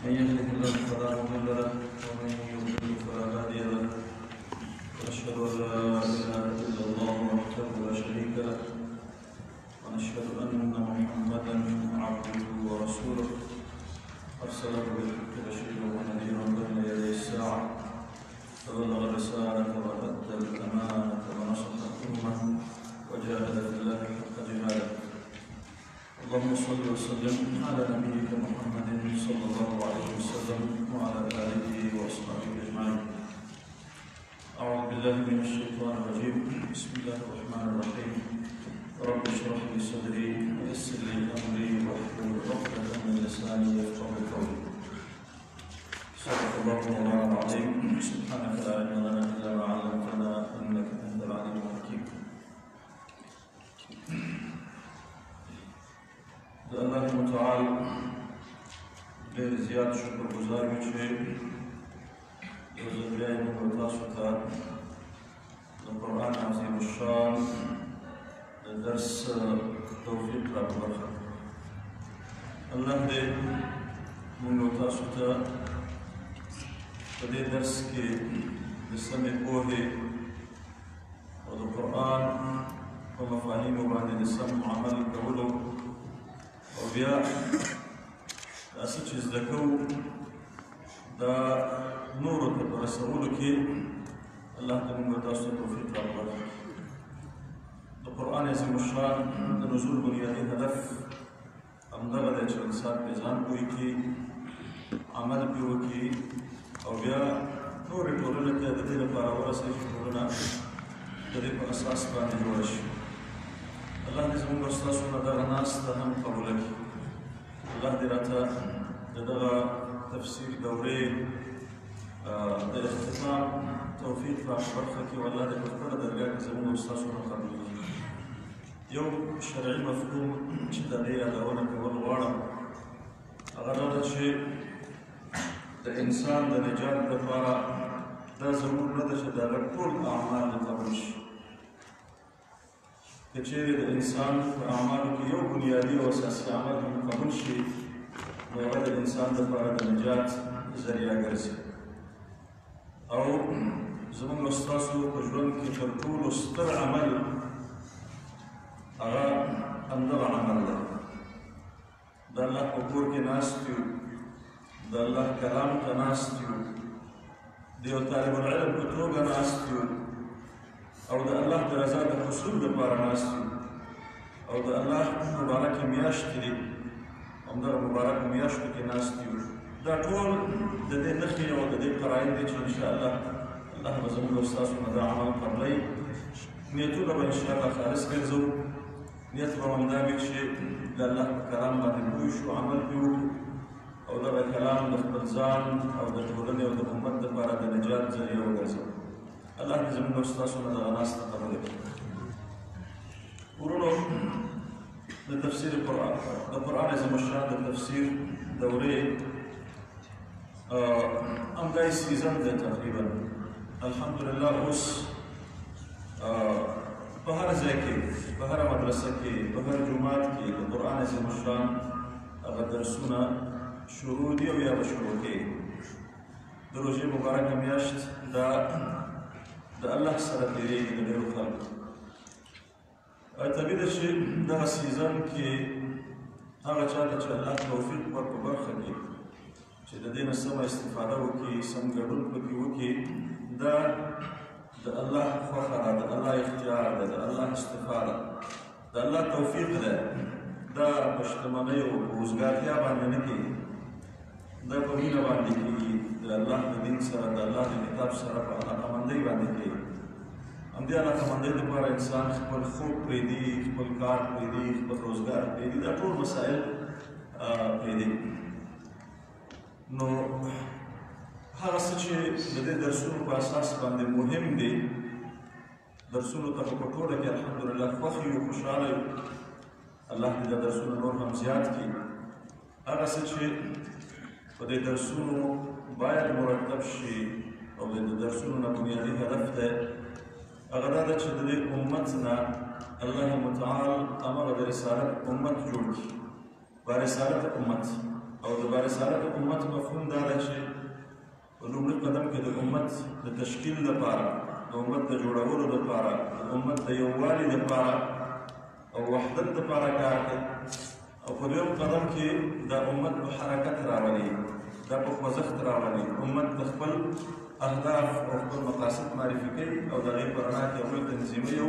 من يهده الله فلا مضل له ومن يضلل فلا هادي له ونشهد ان لا اله الا الله وحده لا شريك له ونشهد ان محمدا عبده ورسوله ارسله بالحق بشيرا ونذيرا بين يدي الساعه فبلغ الرساله وادى الامانه ونصح الامه وجاهد في الله حق جهاده. اللهم صل وسلم على نبيك محمد صلى الله عليه وسلم وعلى اله واصحابه اجمعين. اعوذ بالله من الشيطان الرجيم. بسم الله الرحمن الرحيم. رب اشرح لي صدري ويسر لي امري واحلل عقدة من لساني يفقهوا قولي. صدق الله مولانا العظيم. سبحانك لا علم لنا الا ما علمتنا انك انت العليم الحكيم. الله متعال ډېر زیات شکرګزار یو چې یو ځل بیا یې موږ تاسو ته د قرآن عظیم الشان د درس توفیق راپرخه. الله دې موږ تاسو ته په دې درس کې د سمې پوهې او د قرآن په مفاهیمو باندې د سم عمل کولو او بیا داسې چې زده کوو دا نورو ته په رسولو کې الله دې موږ تاسو ته توفیق راکړي. د قرآن عظیم الشان د نزول بنیادي هدف همدغه دی چې انسان پرې ځان پوه کړي، عمل پرې وکړي او بیا نورې ټولنې ته د دې لپاره ورسوي چې ټولنه د دې په اساس باندې جوړه شي. الله دې زموږ او ستاسو نه دغه ناسته هم قبوله کړي. الله دې راته د دغه تفسیر دورې د اختتام توفیق راپرخه کړي او الله دې په خپله درګاه کې زموږ او ستاسو نه قبول کړي. یو شرعي مفهوم چې د هغې یادونه کول غواړم هغه دا ده چې د انسان د نجات لپاره دا ضرور نه ده چې د هغه ټول اعمال دې قبول شي. که چیرې د انسان په اعمالو کې یو بنیادي او اساسي عمل هم قبول شي نو هغه د انسان لپاره د نجات ذریعه ګرځي. او زموږ او ستاسو په ژوند کې تر ټولو ستر عمل هغه همدغه عمل دی. د الله په کور کې ناست یو، د الله کلام ته ناست یو، د یو طالب العلم په توګه ناست یو او د الله د رضا د حصول لپاره ناست یو او د الله مبارکې میاشتې دي همدغه مبارکو میاشتو کې ناست یو. دا ټول د دې نښې او د دې قرائن دي چې انشاءالله الله به زموږ او ستاسو نه دا عمل قبلوي. نیتونه به انشاءالله خالص ګرځو. نیت به همدا وي چې د الله په کلام باندې پوه شو، عمل پرې وکړو او دغه کلام د خپل ځان او د ټولنې او د امت لپاره د نجات ذریعه وګرځوو. الله دې زموږ او ستاسو نه دغه ناسته قبوله کړي. ورونو، د تفسیر قرآن د قرآن عظیم الشان د تفسیر دورې همدا یې سیزن دی تقریبا. الحمدلله اوس په هر ځای کې، په هره مدرسه کې، په هر جومات کې د قرآن عظیم الشان هغه درسونه شروع دي او یا به شروع کېږي. د روژې مبارکه میاشت دا د الله سره تېرېږي د ډېرو خلکو. طبیعي ده چې دغه سیزن کې هغه چا ته چې الله توفیق ورکړو په برخه کې چې د دې نه سمه استفاده وکړي، سم ګډون پکې وکړي، دا د الله خوښه ده، د الله اختیار ده، د الله استفاده، د الله توفیق ده. دا په شتمنۍ او په وزګارتیا باندې نه کېږي، دا په مینه باندې کېږي، د الله د دین سره، د الله د کتاب سره په علاقمندۍ باندې کېږي. همدې علاقمندۍ لپاره انسان خپل خوب پرېږدي، خپل کار پرېږدي، خپل روزګار پرېږدي، دا ټول مسایل پرېږدي. نو هغه څه چې د دې درسونو په اساس باندې مهم دي، درسونو ته په ټوله کې الحمدلله خوښ یو، خوشحاله یو. الله دې دا درسونه نور هم زیات کړي. هغه څه چې په دې درسونو باید مرتب شي او د درسونو نه بنیادي هدف دی هغه دا ده چې د دې امت نه الله متعال همغه د رسالت امت جوړ کړي. با رسالت امت او د بارسالت امت مفهوم دا ده چې په لومړي قدم کې د امت د تشکیل لپاره، د امت د جوړولو لپاره، د امت د یووالي لپاره او وحدت لپاره کار کوي، او په دویم قدم کې د امت په حرکت راولي، دا په خوځښت راولي، امت د خپل اهداف او خپل مقاصد معرفي کوي او د هغې په رڼا کې هغوی تنظیموي. او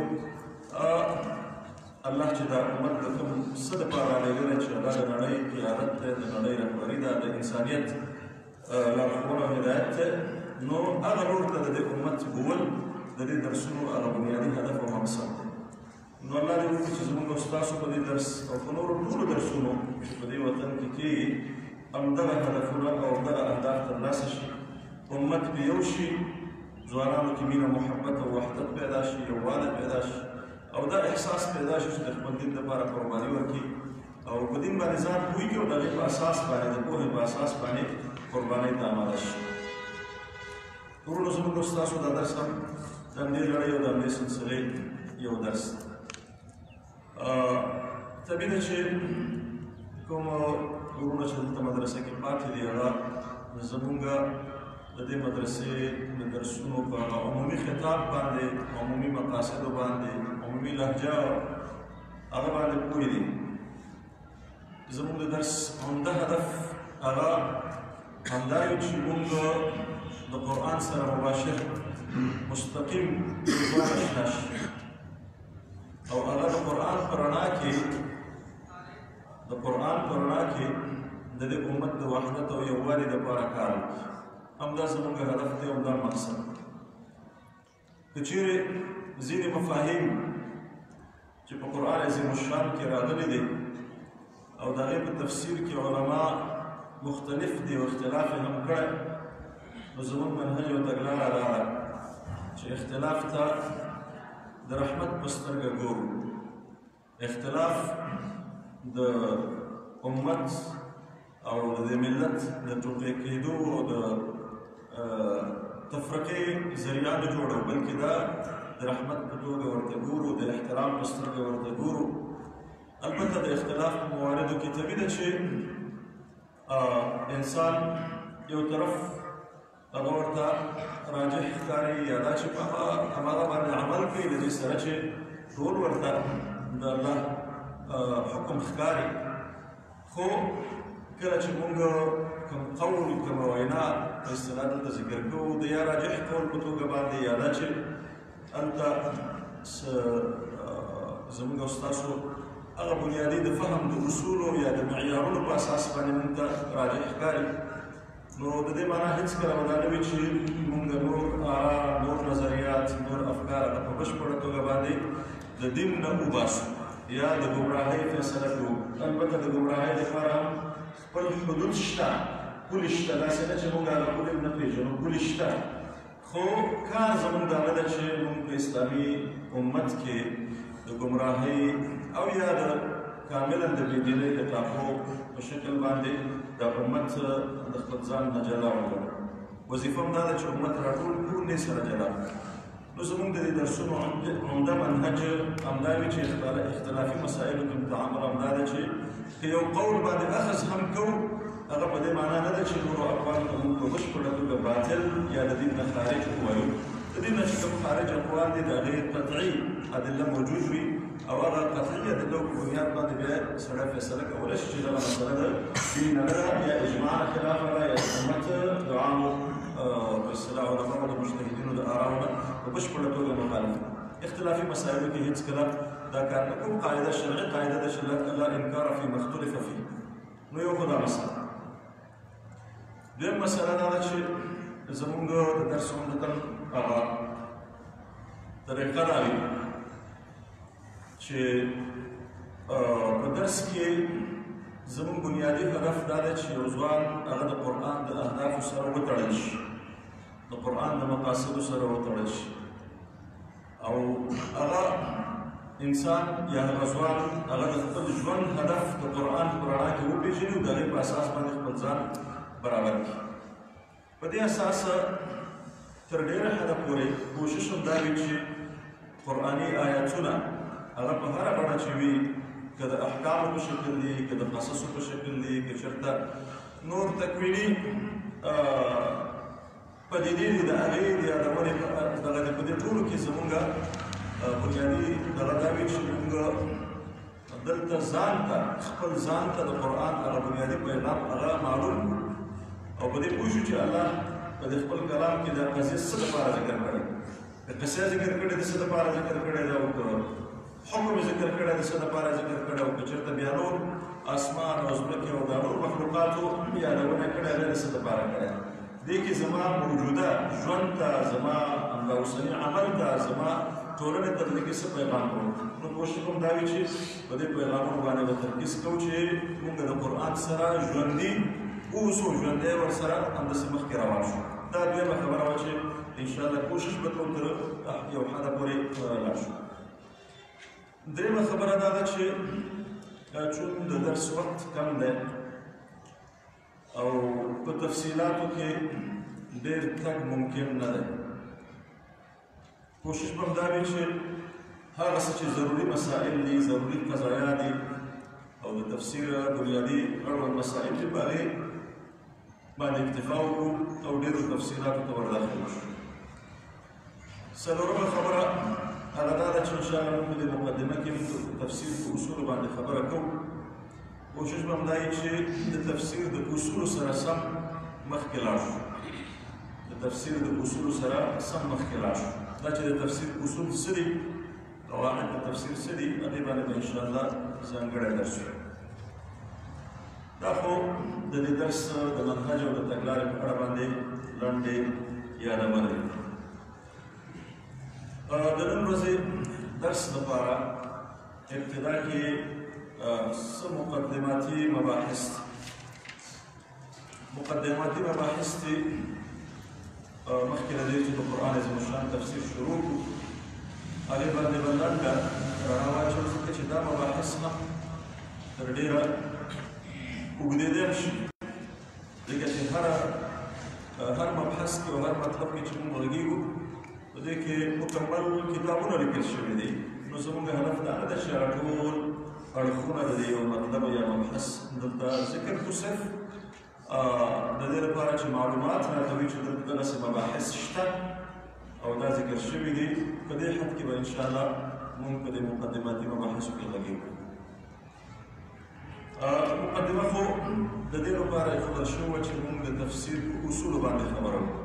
الله چې دا امت د کوم څه دپاره رالیږلی چې هغه د نړۍ قیادت دی، د نړۍ رهبري ده، د انسانیت لارښوونه او هدایت دی، نو هغه لور ته د دې امت بول د دې درسونو هغه بنیادي هدف او مقصد دی. نو الله دې وکړي چې زموږ او ستاسو په دې درس او په نورو ټولو درسونو چې په دې وطن کې کېږي همدغه هدفونه او همدغه اهداف ترلاسه شي، امت په یو شي، ځوانانو کې مینه، محبت او وحدت پیدا شي، یووالی پیدا شي او دا احساس پیدا شي چې د خپل دین لپاره قرباني ورکړي او په دین باندې ځان پوه کړي او د هغې په اساس باندې، د پوهې په اساس باندې قربانۍ ته آماده شي. ورونو، زموږ او ستاسو دا درس هم د همدې لړۍ او د همدې سلسلې یو درس دی. طبیعي ده چې کوم ورونه چې دلته مدرسه کې پاتې دي هغه زموږ د دې مدرسې د درسونو په عمومي خطاب باندې، عمومي مقاصدو باندې، عمومي لهجه هغه باندې پوه دي. زموږ د درس عمده هدف هغه همدا یو چې موږ د قرآن سره مباشر مستقیم ځوان اشنا شي او هغه د قرآن په رڼا کې د دې امت د وحدت او یووالي دپاره کار وکړي. همدا زموږ هدف دی، همدا مقصد. که چیرې ځینې مفاهیم چې په قرآن عظیم الشان کې راغلي دي او د هغې په تفسیر کې علما مختلف دي او اختلاف یې هم کړی، نو زموږ منهج او تګلاره دا ده چې اختلاف ته د رحمت په سترګه ګورو. اختلاف د امت او د ملت د ټوټې کېدو او د تفرقې ذریعه نه جوړو، بلکې دا د رحمت په توګه ورته ګورو، د احترام په سترګه ورته ګورو. البته د اختلاف په مواردو کې طبیعي ده چې انسان یو طرف هغه ورته راجح ښکاري یا دا چې په هماغه باندې عمل کوي، د دې سره چې ټول ورته د الله حکم ښکاري. خو کله چې موږ کوم قول، کومه وینا په اصطلاح دلته ذکر کوو، د یا راجح قول په توګه باندې یا دا چې هلته زموږ او ستاسو هغه بنیادي د فهم د اصولو یا د معیارونو په اساس باندې موږ ته راجح ښکاري، نو د دې معنا هېڅکله به دا نه وي چې موږ نور آرا، نور نظریات، نور افکار هغه په بشپړه توګه باندې د دین نه وباسو یا د ګمراهۍ فیصله کوو. البته د ګمراهۍ لپاره هم خپل حدود شته، پولې شته، داسې نه چې موږ هغه پولې نه پېژنو، پولې شته. خو کار زموږ دا نه ده چې موږ په اسلامي امت کې د ګمراهۍ او یا د کاملا د بېدینۍ د ټاپو په شکل باندې د امت د خپل ځان نه جلا وګڼو. وظیفه هم دا ده چې امت راټول کړو، نه سره جلا کړو. نو زموږ د دې درسونو عمده منهج همدا وي چې اختلافي مسایلو کې تعامل همدا ده چې که یو قول باندې اخذ هم کوو، هغه په دې معنا نه ده چې نورو اقوالو ته موږ په بشپړه توګه باطل یا د دین نه خارج ووایو. د دین نه چې کوم خارج اقوال دي د هغې قطعي ادله موجود وي او هغه قطعي ادلو په بنیاد باندې بیا سړی فیصله کولی شي چې دغه مسله د دین نه ده یا اجماع خلافه ده یا د امت د عامو په اصطلاح علماو د مجتهدینو د آراو نه په بشپړه توګه مخالف. اختلافي مسایلو کې هېڅکله دا کار نه کوم. قاعده شرعي قاعده ده چې لا انکار فی ما اختلف فيه. نو یو خو دا مسله. دویم مسله دا ده چې زموږ د درس عمدتاً هغه طریقه دا وي چې په درس کې زموږ بنیادي هدف دا دی چې یو ځوان هغه د قرآن د اهدافو سره وتړل شي، د قرآن د مقاصدو سره وتړل شي او هغه انسان یا هغه ځوان هغه د خپل ژوند هدف د قرآن په رڼا کې وپېژني او د هغې په اساس باندې خپل ځان برابر کړي. په دې اساس تر ډېره حده پورې کوشش هم دا وي چې قرآني آیاتونه هغه په هره بڼه چې وي، که د احکامو په شکل دي، که د قصصو په شکل دي، که چېرته نور تکویني پدیدې دي د هغې د یادونې دغه د په دې ټولو کې زمونږ بنیادي دغه دا وي چې مونږ دلته ځان ته خپل ځان ته د قرآن هغه بنیادي پیغام هغه معلوم او په دې پوه شو چې الله په دې خپل کلام کې دا قضیه څه دپاره ذکر کړې د قصه ذکر کړې د څه دپاره ذکر کړې ده او حکم ذکر کړی د څه دپاره ذکر کړی او که چېرته بیا نور اسمان او ځمکې او دا نور مخلوقاتو یادونه کړې هغه د څه دپاره کړی دې کې زما موجوده ژوند ته زما همدا اوسني عمل ته زما ټولنې ته د دې کې څه پیغام کوم نو کوشش کوم دا وي چې په دې پیغامونو باندې به ترکیز کوو چې موږ د قرآن سره ژوندي اوسو ژوندی ورسره همداسې مخکې روان شو دا دویمه خبره وه چې انشاءالله کوشش به کوم تر یو حده پورې لاړ شو دریمه خبره دا ده چې چون د درس وخت کم دی او په تفصیلاتو کې ډېر تګ ممکن نه دی کوشش به دا وي چې هغه څه چې ضروري مسائل دي ضروري قضایا دي او د تفسیر بنیادي اړوند مسائل دي په هغې باندې اکتفا وکړو او ډېرو تفصیلاتو ته ورداخل شو څلورمه خبره هغه دا ده چې انشاءالله موږ د مقدمه کې د تفسیر په اصولو باندې خبره کوو کوشش به همدا وي چې د تفسیر د اصولو سره سم مخکې لاړ شو د تفسیر د اصولو سره سم مخکې لاړ شو دا چې د تفسیر اصول څه دي قواعد د تفسیر څه دي هغې باندې به انشاءالله ځانګړی درس وي دا خو د دې درس د منهج او د تګلارې په اړه باندې لنډې یادونه وي د نن ورځې درس لپاره ابتدا کې څه مقدماتي مباحث دي مخکې له دې چې د قرآن عظیم الشان تفسیر شروع کړو هغې باندې به لنډه رڼا واچوو ځکه چې دا مباحث هم تر ډېره اوږدېدی هم شي ځکه چې هر مبحث کې او هر مطلب کې چې موږ غږېږو په دې کې مکمل کتابونه لیکل شوي دي نو زموږ هدف دا نه ده چې هغه ټول اړخونه د یو مطلب یا مبحث دلته ذکر کړو صرف د دې لپاره چې معلومات راته وي چې دلته دغسې مباحث شته او دا ذکر شوي دي په دې حد کې به انشاءالله موږ په دې مقدماتي مباحثو کې غږېږو مقدمه خو د دې لپاره ایښودل شوې وه چې موږ د تفسیر په اصولو باندې خبره وکړو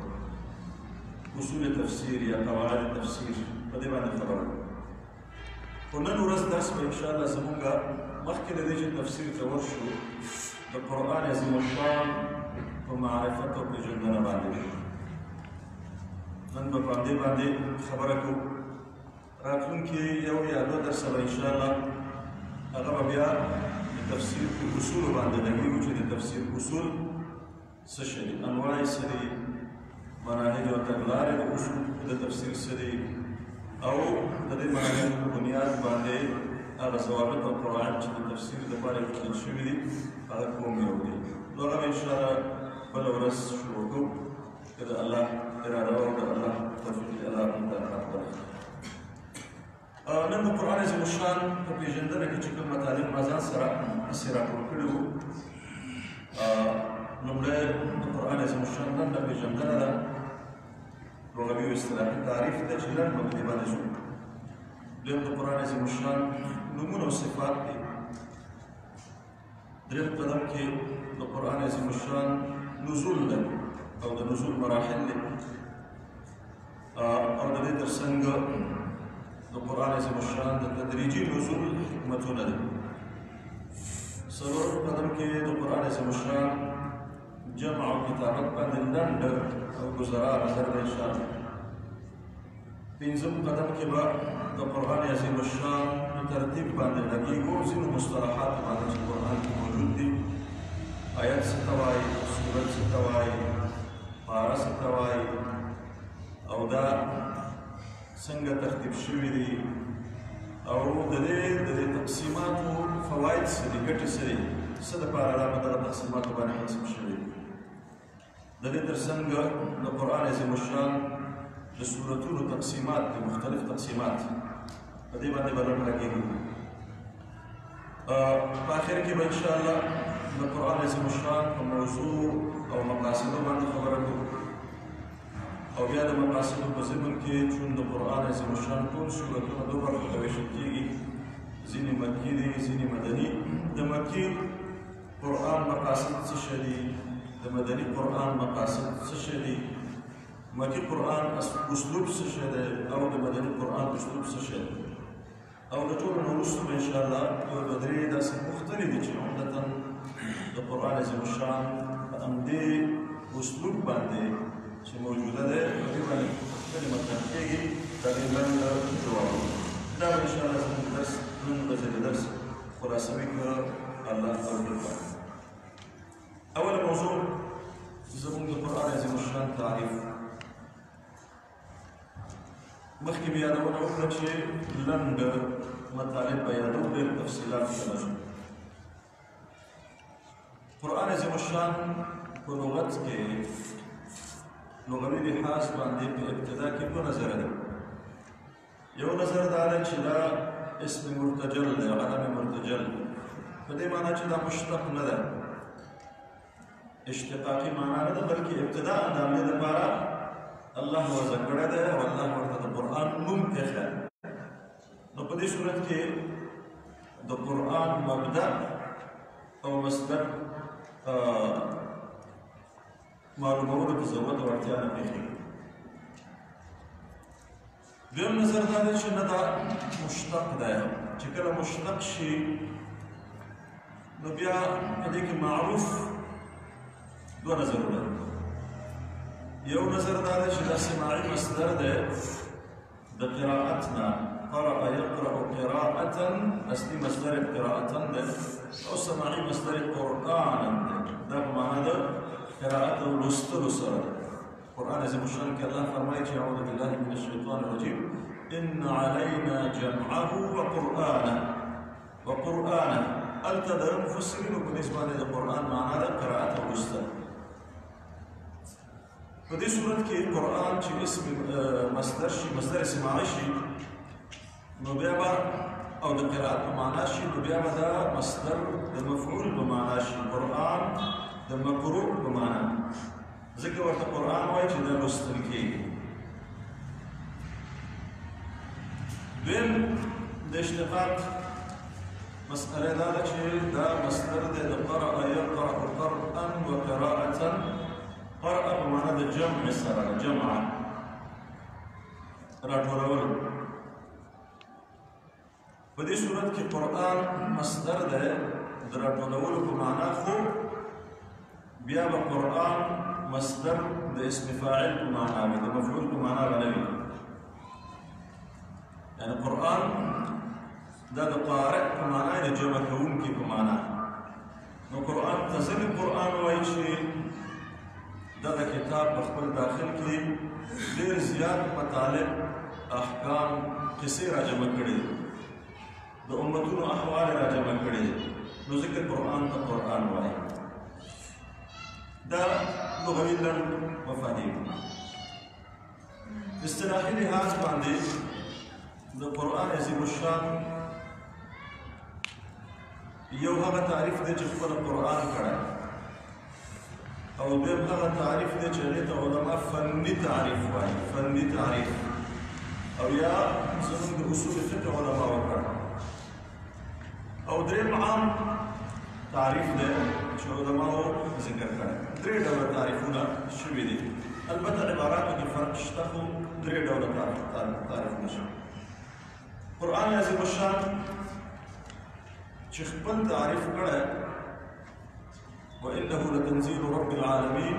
اصول تفسیر یا قواعد تفسیر په دې باندې خبره وکړو خو نن ورځ درس به انشاءالله زموږ مخکې له دې چې تفسیر ته ورشو د قرآن عظیم الشان په معرفت او پېژندنه باندې نن به په همدې باندې خبره کوو راتلونکي یو یا دوه درسه به انشاءالله هغه به بیا د تفسیر په اصولو باندې لګېږو چې د تفسیر اصول څه شی دي انواع یې څه دي مناهج او تګلارې د اصول د تفسیر څه دي او د دې مناهج په بنیاد باندې هغه ضوابط او قواعد چې د تفسیر لپاره ایښودل شوي دي هغه کوم یو دي نو هغه به انشاءالله بله ورځ شروع کوو که د الله اراده او د الله توفیق الله موږ ته راکړي نن د قرآن عظیم الشان په پېژندنه کې چې کوم مطالب ما ځان سره هسې راټول کړي وو لومړی د قرآن عظیم الشان لنډه پېژندنه ده لغوي او اصطلاحي تعریف دی چې لنډ به په دې باندې شو دویم د قرآن عظیم الشان نومونه او صفات دي دریم قدم کې د قرآن عظیم الشان نزول ده او د نزول مراحل دي او د دې تر څنګ د قرآن عظیم الشان د تدریجي نزول حکمتونه دي څلورم قدم کې د قرآن عظیم الشان جمع او کتابت باندې لنډ او ګزاره نظر ده انشاءالله پنځم قدم کې به د قرآن عظیم الشان په ترتیب باندې لګېږو ځینو مصطلحات باندې چې قرآن کې موجود دي آیت څه ته وایي سورت څه ته وایي پاره څه ته وایي او دا څنګه ترتیب شوي دي او د دې تقسیماتو فواید څه دي ګټې څه دي څه دپاره دا په دغه تقسیماتو باندې قسم شوي دي د دې تر څنګ د قرآن عظیم الشان د سورتونو تقسیمات دي مختلف تقسیمات په دې باندې به لږ لګېږو په آخر کې به انشاءالله د القرآن عظیم الشان په موضوع او مقاصدو باندې خبره کوو او بیا د مقاصدو په ضمن کې چون د قرآن عظیم الشان ټول سورتونه دوه برخو ته ویشل کېږي ځینې مکي دي ځینې مدني د مکي قرآن مقاصد څه شی دي د مدني قرآن مقاصد څه شی دي مکي قرآن اسلوب څه شی دی او د مدني قرآن اسلوب څه شی دی او د ټولو نه وروسته به انشاءالله یو دوه درې داسې پوښتنې دي چې عمدتاً د قرآن عظیم الشان په همدې اسلوب باندې چې موجوده دی په دې باندې پوښتنې مطرح کېږي دا ډېر لنډ جوابونه دا به انشاءالله زموږ درس نن ورځې د درس خلاصوي که الله توفیق وکړي اوله موضوع زموږ د قرآن عظیم الشان تعریف مخکې مې یادونه وکړه چې لنډ مطالب به یادو ډېر تفصیلات ته نه ځو قرآن عظیم الشان په لغت کې لغوي لحاظ باندې په ابتدا کې دوه نظره دي یو نظر دا دی چې دا اسم مرتجل دی علم مرتجل په دې معنی چې دا مشتق نه ده اشتقاقي معنا نه ده بلکې ابتدا د همدې لپاره الله وضع کړی دی او الله ورته د قرآن نوم ایښی نو په دې صورت کې د قرآن مبدأ او مصدر معلومولو ته ضرورت او اړتیا نه پېښېږي دویم نظر دا دی چې نه دا مشتق دی چې کله مشتق شي نو بیا په دې کې معروف دوه نظرونه دي یو نظر دا دی چې دا سماعي مصدر دی د قراءت نه قرأ يقرأ قراءة اصلي مصدر قراءة دی او سماعي مصدر قرآنا دی دا په معنا د قراءت او لوستلو سره دی قرآن عظیم الشان کې الله فرمایي چې اعوذ بالله من الشیطان الرجیم ان علینا جمعه وقرآنه هلته د مفسرینو په نسبت باندې د قرآن معنا د قراءت او لوستل په دې صورت کې قرآن چې اسم مصدر شي مصدر سماعي شي نو بیا به او د قراءت په معنا شي نو بیا به دا مصدر د مفعول په معنا شي قرآن د مقروء په معنا ځکه ورته قرآن وایي چې دا لوستل کېږي دویم د اشتقاق مسأله دا ده چې دا مصدر دی د قرأ يقرأ قرأا وقراءة قرأ په معنا د جمع سره جمع راټولول په دې صورت کې قرآن مصدر دی د راټولولو په معنا خو بیا به قرآن مصدر د اسم فاعل په معنا وي د مفعول په معنا به نه وي یعنې قرآن دا د قارئ په معنا د جمع کوونکي په معنا نو قرآن ته ځینې قرآن وایي چې دغه کتاب په خپل داخل کې ډېر زیات مطالب احکام قصې راجمع کړي دي د امتونو احوال راجمع کړي دي نو ځکه قرآن ته قرآن وایي دا لغوي لنډ مفاهیم اصطلاحي لحاظ باندې د قرآن عظیم الشان یو هغه تعریف دی چې خپل قرآن کړی او دویم هغه تعریف دی چې هغې ته علما فني تعریف وایي فني تعریف او یا زموږ د اصول فقه علما وکړ او دریم عام تعریف دی چې علماو ذکر کړی درې ډوله تعریفونه شوي دي البته عباراتو کې فرق شته خو درې ډوله تعریفونه شوي قرآن عظیم الشان چې خپل تعریف کړی وإنه لتنزيل رب العالمين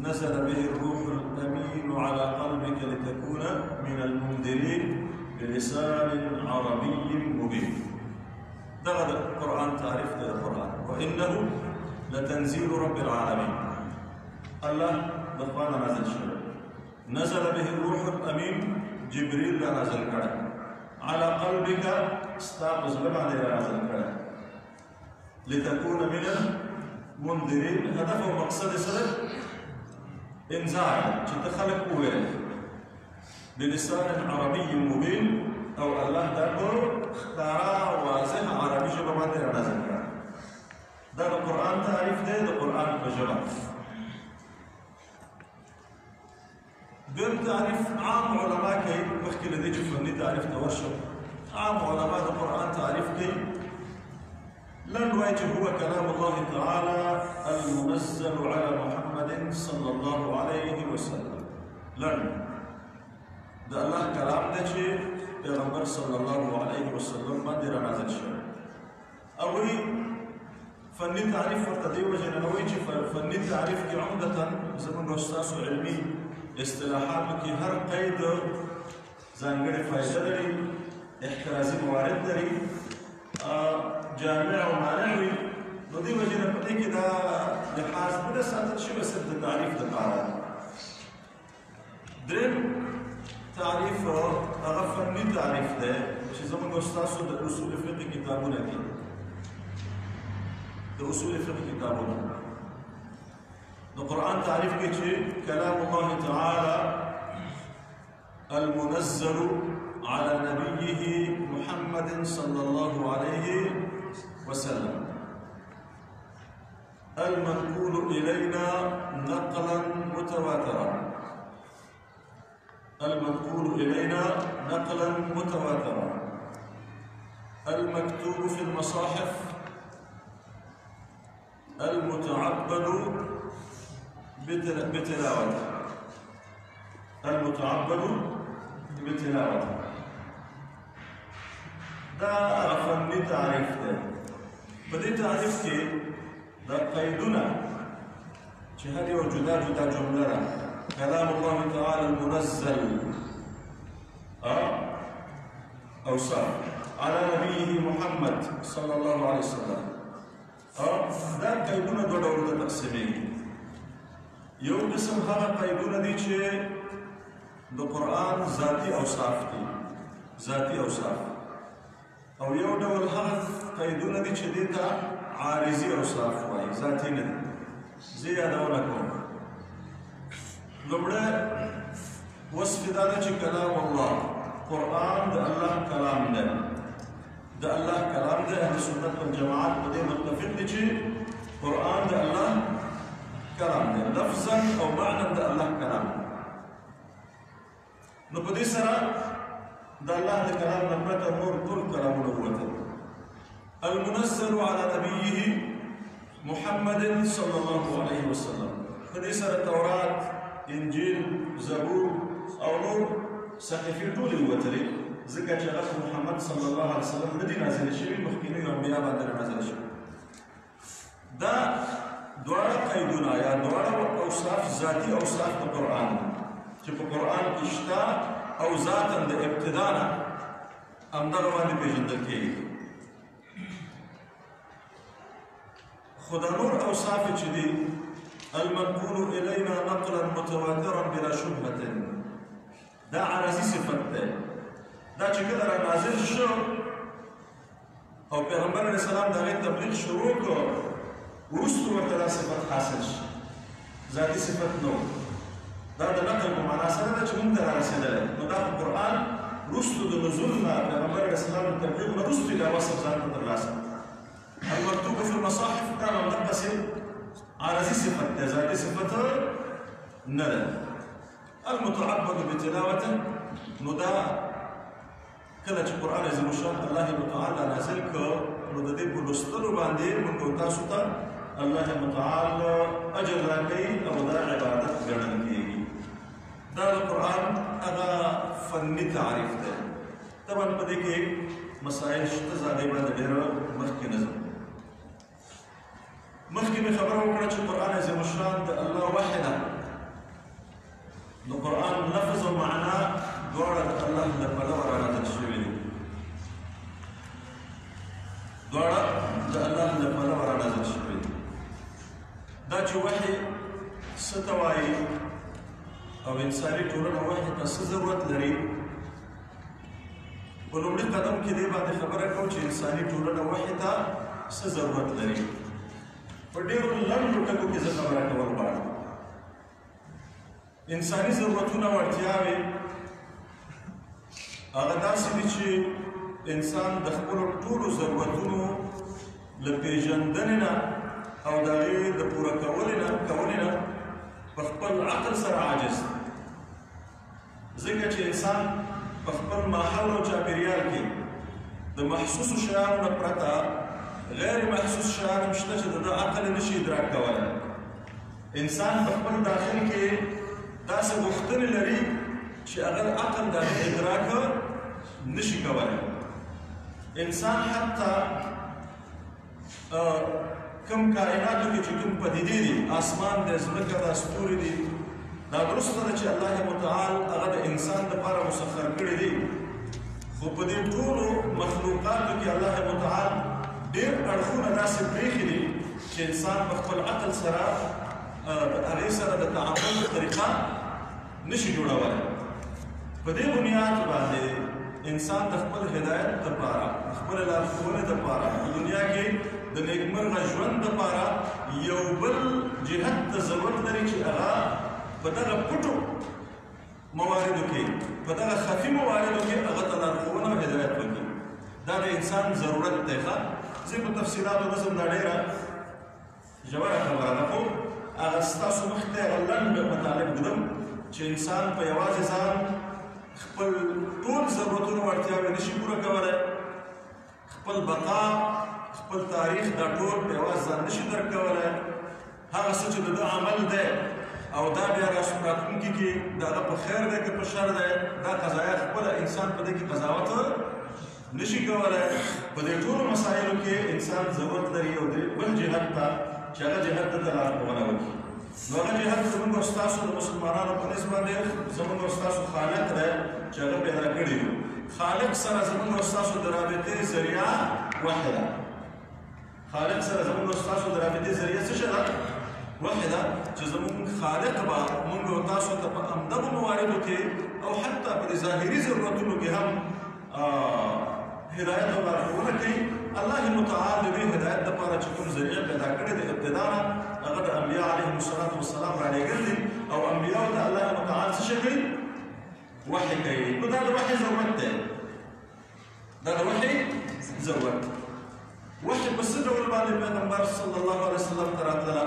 نزل به الروح الأمين على قلبك لتكون من المنذرين بلسان عربي مبين ده القرآن تعريف ده القرآن وإنه لتنزيل رب العالمين الله دفعنا نزل شرع نزل به الروح الأمين جبريل لا نزل كره على قلبك استاقظ لما عليه نزل كره لتكون من منذرين هدف ومقصد سره انذار چې خلق وویل بلسان عربي مبين او الله دا ښکارا واضح عربي ژبه باندې راځي دا د قرآن ژبه. دویم تعریف عام علما کوي، مخکې له دې چې فني تعریف ته ورشم. عام علما د قرآن تعریف کوي، لن وایي چې هو کلام الله تعالی المنزل على محمد صلی الله علیه وسلم. لن د الله کلام دی چې پیغمبر صلی الله علیه وسلم باندې را نازل شوی. او وایي فني تعریف ورته دې وجې نه وایي چې فني تعریف کې عمدتاً زموږ ستاسو علمي اصطلاحاتو کې هر قید ځانګړې فایده لري، احترازي موارد لري، جامع او مانع وي. نو دې وجې نه په دې کې دا لحاظ نه ساتل شوی صرف د تعریف دپاره. درېیم تعریف هغه فني تعریف دی چې زموږ ستاسو د اصول فقه کتابونه کې د اصول فقه کتابونه د قرآن تعریف کې چې کلام الله تعالی المنزل على نبيه محمد صلى الله عليه وسلم المنقول إلينا نقلا متواترا، المنقول إلينا نقلا متواترا، المكتوب في المصاحف، المتعبد بتلاوته، المتعبد بتلاوته. دا فني تعریف دی. په دې تعریف کې دا قیدونه چې هر یو جدا جدا جمله ده. کلام الله تعالی المنزل اوصاف على نبيه محمد صلی الله علیه وسلم. دا قیدونه دوه ډوله تقسیمیږي. یو قسم هغه قیدونه دي چې د قرآن ذاتي اوصاف دي، ذاتي اوصاف. او یو ډول هغه قیدونه دي چې دې ته عارضي اوصاف وایي، ذاتي نه دي. زه یادونه کوم. لومړی وصف دا ده چې کلام الله، قرآن د الله کلام دی، د الله کلام دی. اهل سنت والجماعت په دې متفق دي چې قرآن د الله کلام دی، لفظا او معنی د الله کلام دی. نو په دې سره د الله د کلام نه پرته نور ټول کلامونه ووتل. المنزل على نبيه محمد صلی الله علیه وسلم. په دې سره تورات، انجیل، زبور او نور صحیفې ټولې ووتلې، ځکه چې هغه محمد صلی الله علیه وسلم نه دي نازلې شوي، مخکینیو انبیا باندې نازل شوي. دا دواړه قیدونه یا دواړه اوصاف ذاتي اوصاف د قرآن چې په قرآن کې شته او ذاتا د ابتدا نه همدغه باندې پېژندل کېږي. خو دا نور اوصاف چې دي المنقول الینا نقلا متواترا بلا شبهة، دا عرضي صفت دی. دا چې کله را نازل شو او پیغمبر علیه السلام د هغې تبلیغ شروع کړ، وروسته ورته دا صفت حاصل شي، ذاتي صفت نه و. دا د نقل په معنا سره ده چې موږ ته را رسېدلی. نو دا په قرآن وروسته د نزول نه پیغمبر علیه السلام د تبلیغ نه وروسته دا وصف ځان ته ترلاسه. المکتوب فی المصاحف دا همدغسې عارضي صفت دی، ذاتي صفت نه ده. المتعبد بتلاوته، نو دا کله چې قرآن عظیم الشان الله متعال نازل کړ، نو د دې په لوستلو باندې موږ تاسو ته الله متعال اجر راکوي او دا عبادت ګڼل کېږي. دا د قرآن هغه فني تعریف دی. طبعا په دې کې مسایل شته، زه هغې باندې ډېره مخکې نه ځم. مخکې مې خبره وکړه چې قرآن عظیم الشان د الله وحی ده. د قرآن لفظ او معنا دواړه د الله له پلوه رانازل شوي دي، دواړه د الله له پلوه رانازل شوي دي. دا چې وحی څه ته وایي او انساني ټولنه وحی ته څه ضرورت لري، په لومړي قدم کې دې باندې خبره کوو چې انساني ټولنه وحی ته څه ضرورت لري. په ډېرو لنډو ټکو کې زه خبره کول غواړم. انساني ضرورتونه وړتیاوې هغه داسې دي چې انسان د خپلو ټولو ضرورتونو له پېژندنې نه او د هغې د پوره کولو نه په خپل عقل سره عاجز ځکه چې انسان په خپل ماحول او چاپېریال کې د محسوسو شیانو نه پرته غیر محسوس شیان هم شته چې د ده عقل یې نشي ادراک کولی انسان په خپل داخل کې داسې غوښتنې لري چې هغه عقل د هغې ادراک نشي کولی انسان حتی کوم کائناتو کې چې کوم پدیدې دي آسمان دی ځمکه ده ستوري دي دا درسته ده چې الله متعال هغه د انسان دپاره مسخر کړي دي خو په دې ټولو مخلوقاتو کې الله متعال ډېر اړخونه داسې پرېښي دي چې انسان په خپل عقل سره د هغې سره د تعامل طریقه نشي جوړولی په دې بنیاد باندې انسان د خپل هدایت دپاره خپل لارښوونې دپاره په دنیا کې د نیکمرغه ژوند دپاره یو بل جهت ته ضرورت لري چې هغه په دغه پټو مواردو کې په دغه خفي مواردو کې هغه ته لارښوونه او هدایت وکړي دا د انسان ضرورت دی ښه زه په تفصیلاتو نظم دا ډېره ژوره خبره ده خو هغه ستاسو مخې ته هغه لنډ مطالب ږدم چې انسان په یوازې ځان خپل ټول ضرورتونه او اړتیاوې نشي پوره کولی خپل بقا خپل تاریخ دا ټول په یوازې ځان نشي درک کولی هغه څه چې د ده عمل دی او دا بیا راتلونکي کې د هغه په خیر دی که په شر دی دا قضایه خپله انسان په دې کې قضاوت نشي کولی په دې ټولو مسایلو کې انسان ضرورت لري یو بل جهت ته چې هغه جهت ته لارښوونه وکړي نو هغه جهت زموږ او ستاسو د مسلمانانو په نسبت باندې زموږ او ستاسو خالق دی چې هغه پیدا کړي دي خالق سره زموږ او ستاسو د رابطې ذریعه وحی ده خالق سره زموږ او ستاسو د رابطې ذریعه څه شی ده وحی ده چې زموږ خالق به موږ او تاسو ته په همدغو مواردو کې او حتی په ظاهري ضرورتونو کې هم هدایت او لارښوونه کوي الله متعال د دې هدایت دپاره چې کوم ذریعه پیدا کړې د ابتدا نه هغه د انبیا علیهم الصلاة والسلام رالېږل دي او انبیاو ته الله متعال څه شی کوي وحی کوي نو دا د وحی ضرورت دی دا د وحی ضرورت وحی په څه ډول باندې پیغمبر صلی الله علیه وسلم ته راتلله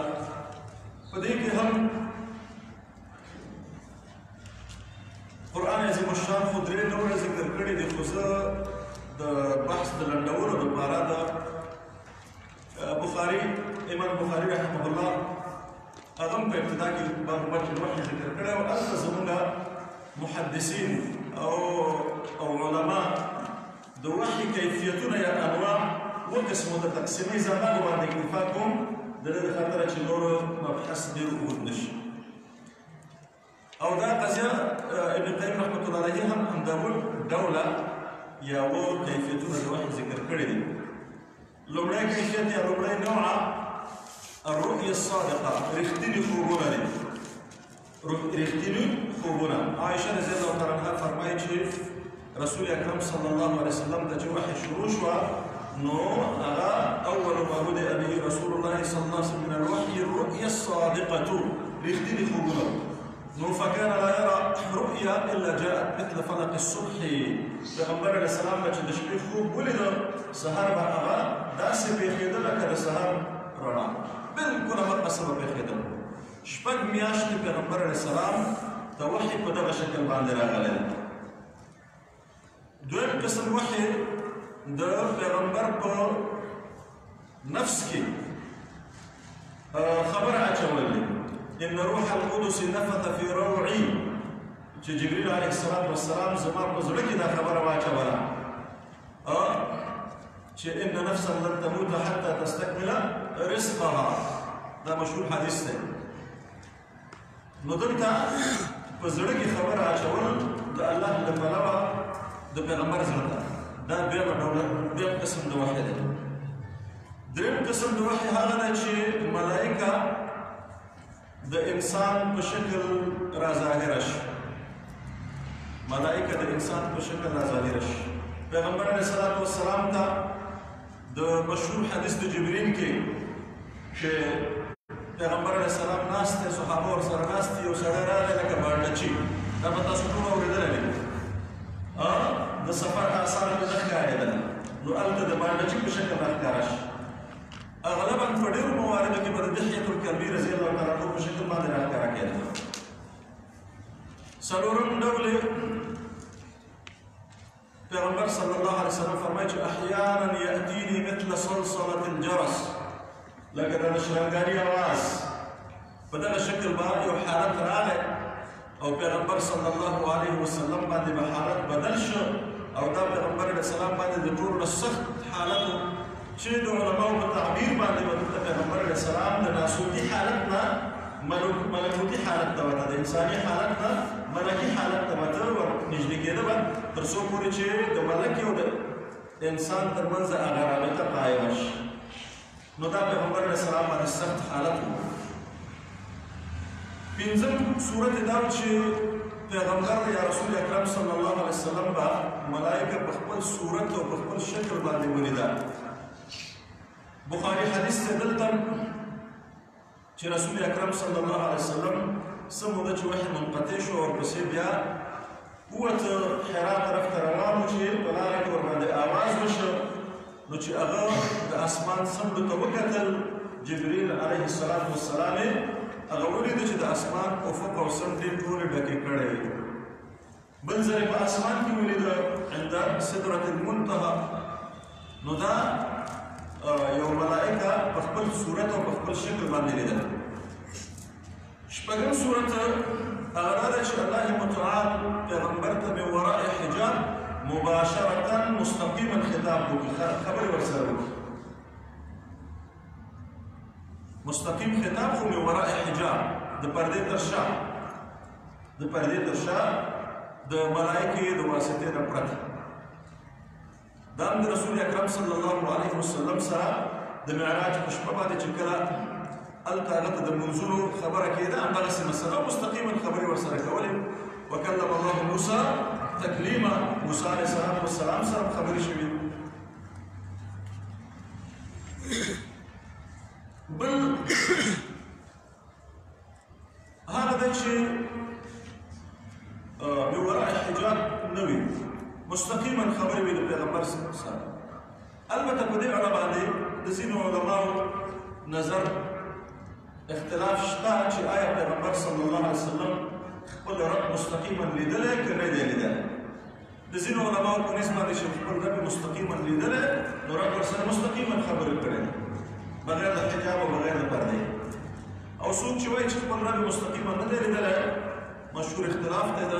په دې کې هم قرآن عظیم الشان خو درې ډوله ذکر کړي دي خو زه د بحث د لنډولو دپاره د بخاري امام بخاري رحمه الله هغه هم په ابتدا کې مخکې وحي ذکر کړی او هلته زموږ محدثین او علما د وحي کیفیتونه یا انواع وقسمو د تقسیمۍ زمانو باندې اکتفا کوم د دې د خاطره چې نور مبحث ډېر اوږد نه شي او دا قضیه ابن قیم رحمة الله علیه هم همدغه ډوله یا و کیفیتونه د وحي ذکر کړي دي لومړی کیفیت یا لومړی نوعه الرؤیا الصادقه رښتیني خوبونه دي رښتیني خوبونه عایشه رضی الله تعالی عنها فرمایي چې رسول اکرم صلی الله علیه وسلم ته چې وحي شروع شوه نو هغه اول ما بدا به رسول الله صلی الله علیه وسلم من الوحي الرؤیا الصادقه رښتیني خوبونه نو فكان لا يرى رؤيا الا جاءت مثل فلق الصبح پیغمبر علیه السلام چې د شپې خوب ولید سحر به هغه داسې بیخېده لکه د سحر رڼا بلکل همغسې به بیخېده شپږ میاشتې پیغمبر علیه السلام ته وحي په دغه شکل باندې راغلی دویم قسم وحي د پیغمبر په نفس کې خبره اچول دي إن روح القدس نفث في روعي چې جبريل عليه الصلاة والسلام زما په زړه کې دا خبره واچوله چې إن نفسا لن تموت حتى تستكمل رزقها دا مشهور حدیث دی نو دلته په زړه کې خبره اچول د الله له پلوه د پیغمبر زړه ته دا بیا قسم د وحي دی دریم قسم د وحي هغه ده چې ملائکه د انسان په شکل راظاهره شي ملائکه د انسان په شکل راظاهره شي پیغمبر علیه الصلاة والسلام ته د مشهور حدیث د جبرین کې چې پیغمبر علیه السلام ناست دی صحابه ورسره ناست دي یو سړی راغی لکه باڼچي دا به تاسو ټول اورېدلی وي د سفر آثار مې نه ښکارېدل نو هلته د باڼچي په شکل راښکاره شي اغلبا په ډېرو مواردو کې به د دحیة الکلبي رضی الله تعالی عنه په شکل باندې راښکاره کېده. څلورم ډول پیغمبر صلی الله علیه وسلم فرمایي چې احیانا یأتیني مثل صلصلة الجرس، لکه د نشرنګاني اواز په دغه شکل به یو حالت راغی او پیغمبر صلی الله علیه وسلم باندې به حالت بدل شو او دا پیغمبر علیه السلام باندې د ټولو نه سخت حالت و چې د علماو په تعبیر باندې به د پیغمبر علیه السلام د ناسوتي حالت نه ملکوتي حالت ته ورته د انساني حالت نه ملکي حالت ته ورته ورنږدې کېده به تر څو پورې چې د ملک او د انسان ترمنځ هغه رابطه قایمه شي. نو دا پیغمبر علیه السلام باندې سخت حالت و. پنځم صورت دا و چې پیغمبر یا رسول اکرم صلی الله علیه وسلم به ملائکه په خپل صورت او په خپل شکل باندې ولیده. بخاري حدیث دی دلته چې رسول اکرم صلی الله علیه وسلم څه موده چې وحی منقطع شو او ورپسې بیا ووته حرا طرف ته روان و چې په لاره کې ورباندې آواز وشو نو چې هغه د اسمان څنډو ته وکتل جبریل علیه السلام هغه ولیده چې د اسمان افق او څنډې ټولې ډکې کړی. بل ځای په اسمان کې ولیده عند سدرة المنتهى. نو دا یو ملائکه په خپل صورت او په خپل شکل باندې لیدل. شپږم صورت هغه دا ده چې الله متعال پیغمبر ته من وراء حجاب مباشرة مستقیما خطاب وکړي، خبرې ورسره وکړي. مستقیم خطاب خو من وراء حجاب د پردې تر شا، د پردې تر شا د ملائکې د واسطې نه پرته. دا هم د رسول اکرم صلی الله علیه وسلم سره د معراج په شپه باندې چې کله هلته هغه ته د منځونو خبره کېده همدغسې مسله مستقیما خبرې ورسره کولې. وکلم الله موسی تکلیما، موسی علیه السلام سره خبرې شوې. بل هغه ده چې من وراء حجاب نه وي، مستقیما خبرې وي د پیغمبر سره. البته په دې اړه باندې د ځینو علماو نظر اختلاف شته چې آیا پیغمبر صلی الله علیه وسلم خپل رب مستقیما لیدلی که نه دی لیدلی. د ځینو علماو په نسبت باندې چې خپل رب مستقیما لیدلی نو رب ورسره مستقیما خبرې کړی بغیر د حجاب او بغیر د پردې. او څوک چې وایي چې خپل رب مستقیما نه دی لیدلی، مشهور اختلاف دی د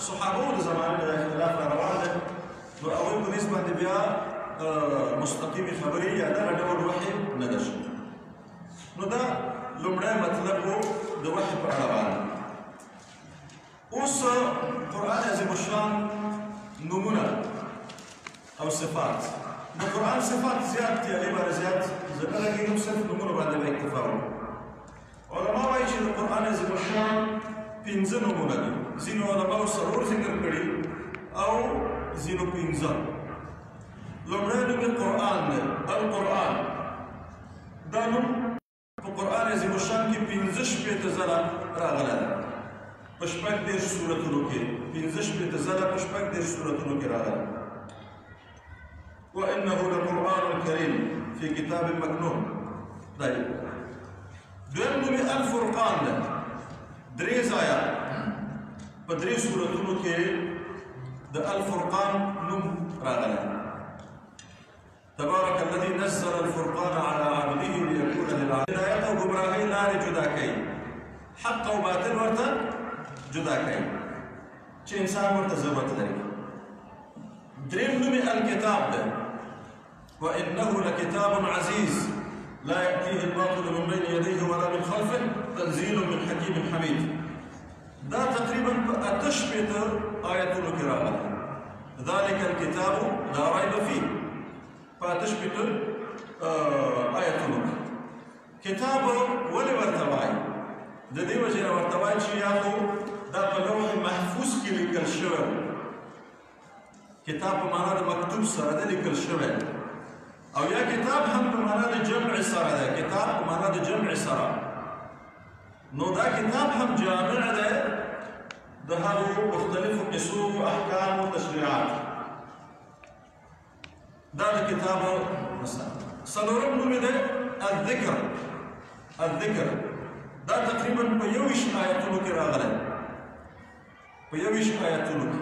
صحابو د زمانې د اختلاف را روان دی. نو هغوی په نسبت باندې بیا مستقیمې خبرې یا دغه ډول وحي نه ده شوې. نو دا لومړی مطلب و د وحي په اړه باندې. اوس قرآن عظیم الشان نومونه او صفات. د قرآن صفات زیات دي، هغې باندې زیات زه نه لګېږم، صرف نومونو باندې به اکتفا وکړو. علما وایي چې د قرآن عظیم الشان 5 نومونه دي. ځینو علماو 4 ذکر کړي او ځینو 5. لومړی نوم یې قرآن دی، القرآن. دا نوم په قرآن عظیم الشان کې 15 ځله راغلی دی په 14 سورتونو کې. 15 ځله په 14 سورتونو کې راغلی. وإنه لقرآن كريم في كتاب مكنون. طيب دویم نوم یې الفرقان دی. 3 ځایه په 3 سورتونو کې د الفرقان نوم راغلی. تبارك الذي نزل الفرقان على عبده ليكون للعالمين هدایت او ګمراهۍ لارې جدا کوي، حق او باطل ورته جدا کوي چې انسان ورته ضرورت لري. دریم نوم یې الکتاب دی. وإنه لكتاب عزيز لا يأتيه الباطل من بين يديه ولا من خلفه تنزيل من حكيم حميد. دا تقريبا 8 آياتونو کې راغلي. ذلك الكتاب لا ريب فيه. 8 آیتونو کتاب ولې ورته وایي؟ د دې وجې نه ورته وایي چې یا خو دا په لوح محفوظ کې لیکل شوی، کتاب په معنا د مکتوب سره ده لیکل شوی، او یا کتاب هم په معنا د جمع سره ده، کتاب په معنا د جمع سره. نو دا کتاب هم جامع ده د هغو مختلفو قصو احکام و تشریعات. دا د کتاب مثلا. څلورم نوم یې دی الذکر دا تقریبا په 21 آیاتونو کې راغلی په 21 آیاتونو کې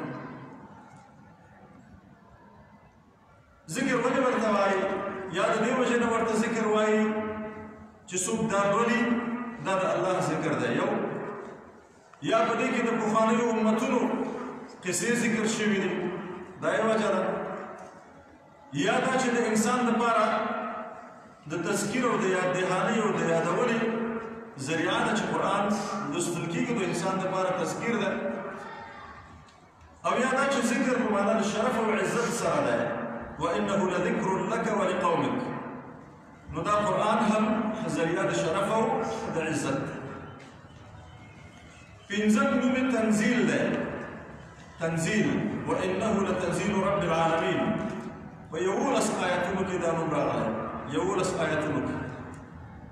ذکر ولې ورته وایي یا د دې وجې نه ورته ذکر وایي چې څوک دا لولي دا د الله ذکر دی یو یا په دې کې د پخوانیو امتونو قصې ذکر شوي دي دا یوه وجه ده یا دا چې د انسان لپاره د تذکیر او د یاد دهانۍ او د یادونې ذریعه ده چې قرآن لوستل کېږي د انسان لپاره تذکیر ده او یا دا چې ذکر په معنا د شرف او عزت سره ده وانه لذکر لك ولقومك نو دا قرآن هم ذریعه د شرف او د عزت پنځم نوم تنزیل ده تنزیل وانه لتنزیل رب العالمین په 11 آیاتونو کې دا نوم راغلی 11 آیاتونو کې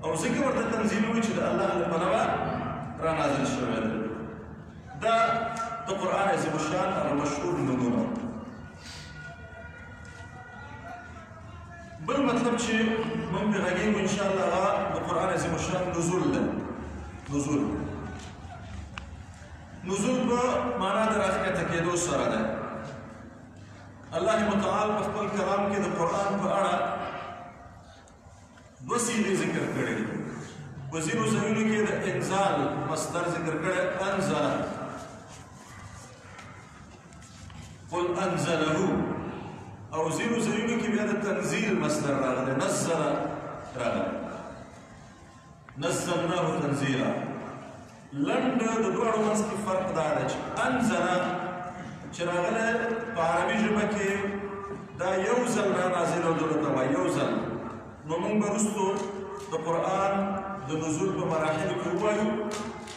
او ذکر ورته تنزیل وایي چې د الله له طرفه را نازل شوی دی دا د قرآن عظیم الشان المشهور نومونه بل مطلب چې موږ پرې غږېږو انشاءالله هغه د قرآن عظیم الشان نزول ده نزول په معنا د راښکته کېدو سره ده الله متعال په خپل کلام کې د قرآن په اړه دوه صيغې ذکر کړي دي په ځینو ځایونو کې د انزال مصدر ذکر کړی انزل قل انزله او ځینو ځایونو کې بیا د تنزیل مصدر راغلی نزل راغلی نزلناه تنزیلا لنډ د دواړو منځ کې فرق دا دی چې انزل چې راغلی په عربي ژبه کې دا یو ځل را نازلېدلو ته وایي یو ځل نو موږ به وروستو د قرآن د نزول په مراحلو کې ووایو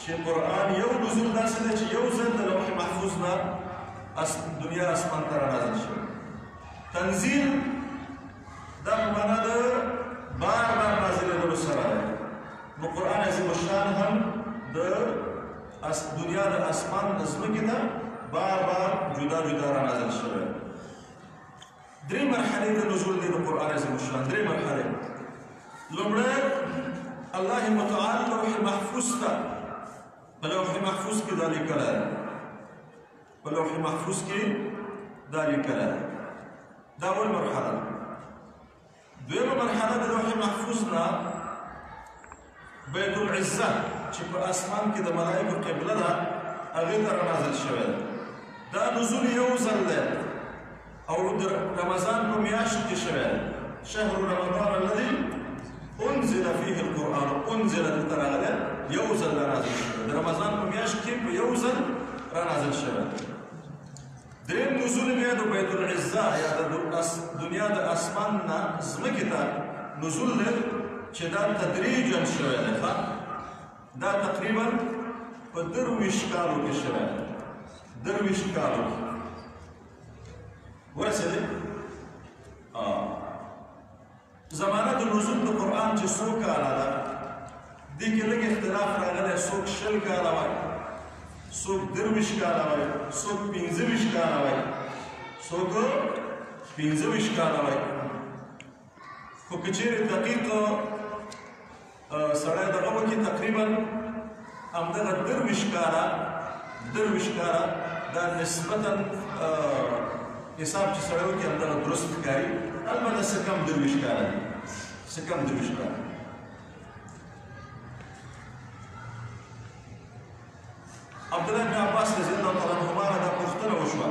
چې قرآن یو نزول داسې دی چې یو ځل د لوح محفوظ نه دنیا اسمان ته رانازل شوی تنزیل دا په معنا د بار بار نازلېدلو سره دی نو قرآن عظیم الشان هم د دنیا د اسمان د ځمکې ته بار بار جدا جدا رانازل شوی درې مرحلې د نزول دی د قرآن عظیم الشان درې مرحلې لومړی الله متعال لوح محفوظ ته په لوح محفوظ کې دا لیکلی دی په لوح محفوظ کې دا لیکلی دی دا اول مرحله دویمه مرحله د لوح محفوظ نه بیت العزه چې په اسمان کې د ملایکو قبله ده هغې ته رانازل شوی دی دا نزول یو ځل دی او د رمضان په میاشت کې شوی دی شهر رمضان الذي انزل فيه القرآن انزل دلته راغلی یو ځل رانازل شوی د رمضان په میاشت کې په یو ځل رانازل شوی دریم نزول بیا د بیت العزه یا د دنیا د اسمان نه ځمکې ته نزول دی چې دا تدریجا شوی دی دا تقریبا په 23 کالو کې شوی دی 23 کالو کې ورسېدی زمانه د نزول د قرآن چې څو کاله ده دې کې لږ اختلاف راغلی څوک 20 کاله وایي څوک 23 کاله وایي څوک 25 کاله وایي څوک 25 کاله وایي خو که چېرې دقیق سړی دغه وکړي تقریبا همدغه 23 کاله دا نسبتا حساب چې سړی وکړي همدغه درست ښکاري البته څه کم 23 کاله دي څه کم 23 کاله عبدالله بن عباس رضی الله تعالی عنهما دا پوښتنه وشوه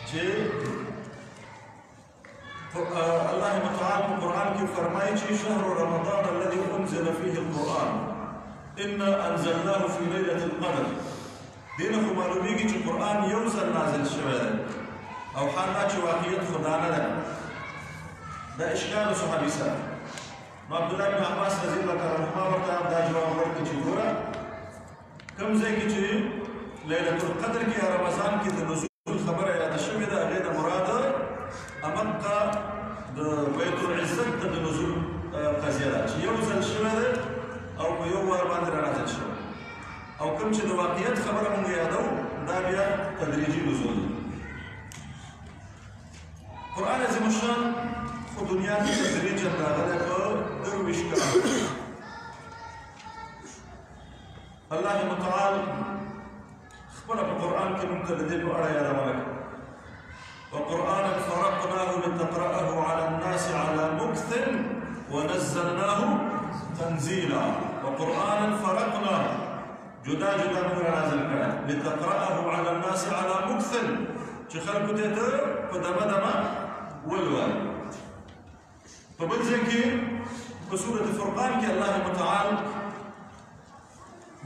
چې الله متعال په قرآن کې فرمایي چې شهر رمضان الذي انزل فيه القرآن انا انزلناه في ليله القدر دې نه خو معلومیږي چې قرآن یو ځل نازل شوی دی او حال دا چې واقعیت خدا نه ده دا اشکال صحابي سره نو عبدالله بن عباس رضی الله تعالی عنهما ورته دا جواب ورکړي چې ګوره کوم ځای کې چې لیلة القدر کې یا رمضان کې د نزول خبره یاده شوې ده هغې نه مراد امقه د بیت العزت ته د نزول قضیه ده چې یو ځل شوی دی او په یو وار باندې رانازل شوی او کوم چې د واقعیت خبره مونږ یادو دا بیا تدریجي نزول دی قرآن عظیم الشان خو د دنیا کې تدریجا راغلی په 22 کال. الله متعال خپله په قرآن کې موږ ته د دې په اړه یادونه کوي. وقرآنا فرقناه لتقرأه على الناس على مكث ونزلناه تنزيلا. وقرآنا فرقناه جدا جدا موږ نازل کړی لتقرأه على الناس على مكث چې خلکو ته ته په دمه دمه ولولي. په بل ځای کې په سورة فرقان کې الله متعال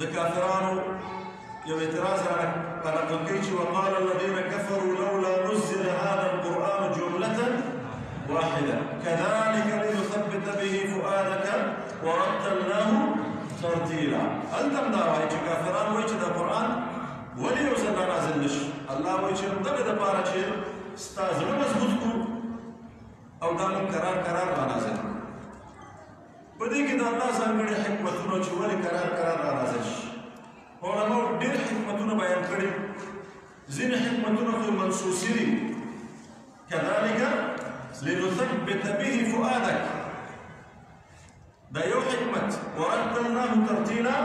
د کافرانو یو اعتراض نقل کوي چې وقال الذين كفروا لولا نزل هذا القرآن جملة واحدة كذلك لنثبت به فؤادك ورتلناه ترتيلا. هلته دا وایي چې کافران وایي چې دا قرآن ولې یو ځل نازل نشي. الله وایي چې دغه دپاره چې ستا زړه مضبوط کړو او دا موږ قرار را نازل کړو. په دې کې د الله ځانګړي حکمتونه چې ولې قرار را نازل شي. علماء ډېر حکمتونه بیان کړي. ځینې حکمتونه خو منسوسي دي. كذلك لنثبت به فؤادك دا یو حکمت. ورتلناه ترتیلا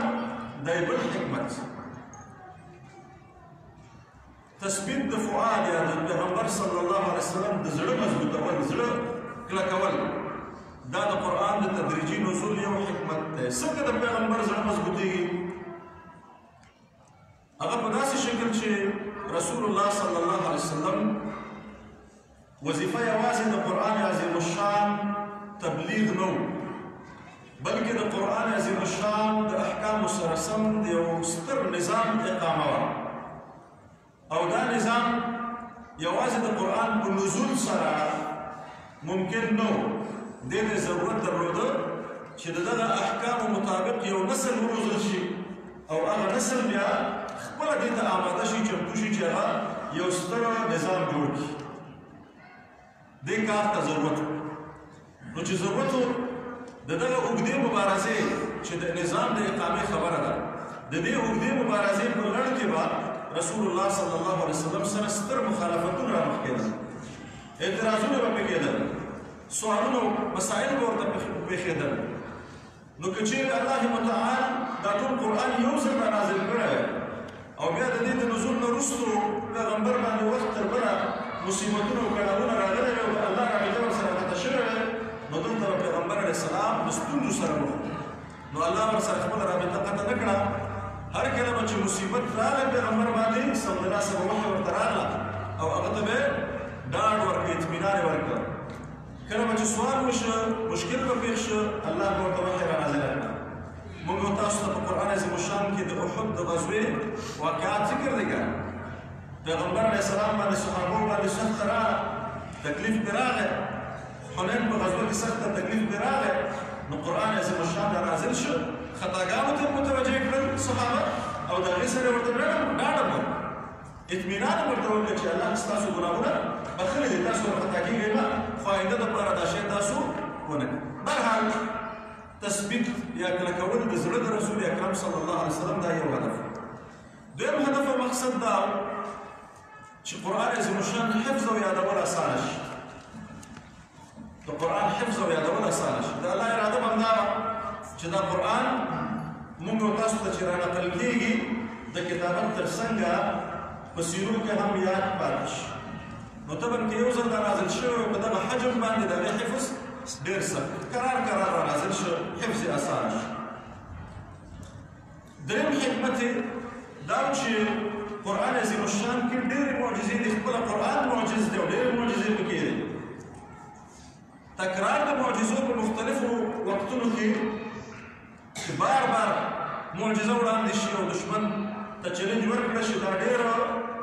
دا بل حکمت. تثبیت د فؤاد یا د پیغمبر صلی الله علیه وسلم د زړه مضبوطول، زړه کلکول، دا د قرآن د تدریجي نزول یو حکمت دی. څنګه د پیغمبر زړه مضبوطېږي؟ هغه په داسې شکل چې رسول الله صلی الله علیه وسلم وظیفه یوازې د قرآن عظیم الشان تبلیغ نه و، بلکې د قرآن عظیم الشان د احکامو سره سم د یو ستر نظام اقامه وه. او دا نظام یوازې د قرآن په نزول سره ممکن نه و. دې ته ضرورت درلوده چې د دغه احکامو مطابق یو نسل وروزل شي او هغه نسل بیا خپله دې ته آماده شي، چمتو شي چې هغه یو ستر نظام جوړ کړي. دې کار ته ضرورت و. نو چې ضرورت و د دغه اوږدې مبارزې چې د نظام د اقامې خبره ده، د دې اوږدې مبارزې په لړ کې به رسول الله صلی الله علیه وسلم سره ستر مخالفتونه رامخ کېدل، اعتراضونه به پکې کېدل، سوالونه مسایل به ورته پېښېدل. نو که چېرې الله متعال دا ټول قرآن یو ځل را نازل کړی او بیا د دې د نزول نه وروستو پیغمبر باندې وخت تر بله مصیبتونه او کړاوونه راغلی وي او د الله رابطه ورسره قطع شوې وي، نو دلته به پیغمبر علیه السلام د ستونزو سره مخ نو الله ورسره خپله رابطه قطع نه کړه. هر کله به چې مصیبت راغی پیغمبر باندې سمدلاسه به وحی ورته راغله او هغه ته به ډاډ ورکړه، اطمینان یې ورکړه. کله به چې سوال وشه، مشکل به پېښ شه، الله به ورته وحی را نازله کړه. موږ تاسو ته په قرآن عظیم الشان کې د احد د غزوې واقعات ذکر دی کړه. پیغمبر علیه السلام باندې صحابو باندې سخته راغله، تکلیف پرې راغی. حنین په غزوه کې سخته تکلیف پرې راغی. نو قرآن عظیم الشان را نازل شو، خطاګانو ته متوجه کړل صحابه او د هغې سره ورته ډاډ ورکړ، اطمینان ورته ورکړ چې الله ستاسو ګناهونه بخښلي دي، تاسو ورخطا کېږئ مه، خو آینده دپاره دا شی تاسو ونه کړئ. بهرحال تثبیت یا کلکول د زړه د رسول اکرم صلی الله علیه وسلم دا یو هدف. دویم هدف او مقصد دا چې قرآن عظیم الشان حفظ او یادول اسانه شي. د قرآن حفظ او یادول اسانه شي. د الله اراده به همدا وه چې دا قرآن موږ او تاسو ته چې رانقل کېږي د کتابت تر څنګه په سیرو کې هم یاد پاتې شي. نو طبعا که یو ځل دا نازل شوی په دغه حجم باندې د هغې حفظ ډېر سخت، قرار را نازل شو، حفظ یې اسانه شو. دریم حکمت دا چې قرآن عظیم الشان کې ډېرې معجزې دي. خپله قرآن معجز دی او ډېرې معجزې پکې دي. تکرار د معجزو په مختلفو وختونو کې چې بار بار معجزه وړاندې شي او دشمن ته چلنج ورکړه شي، دا ډېر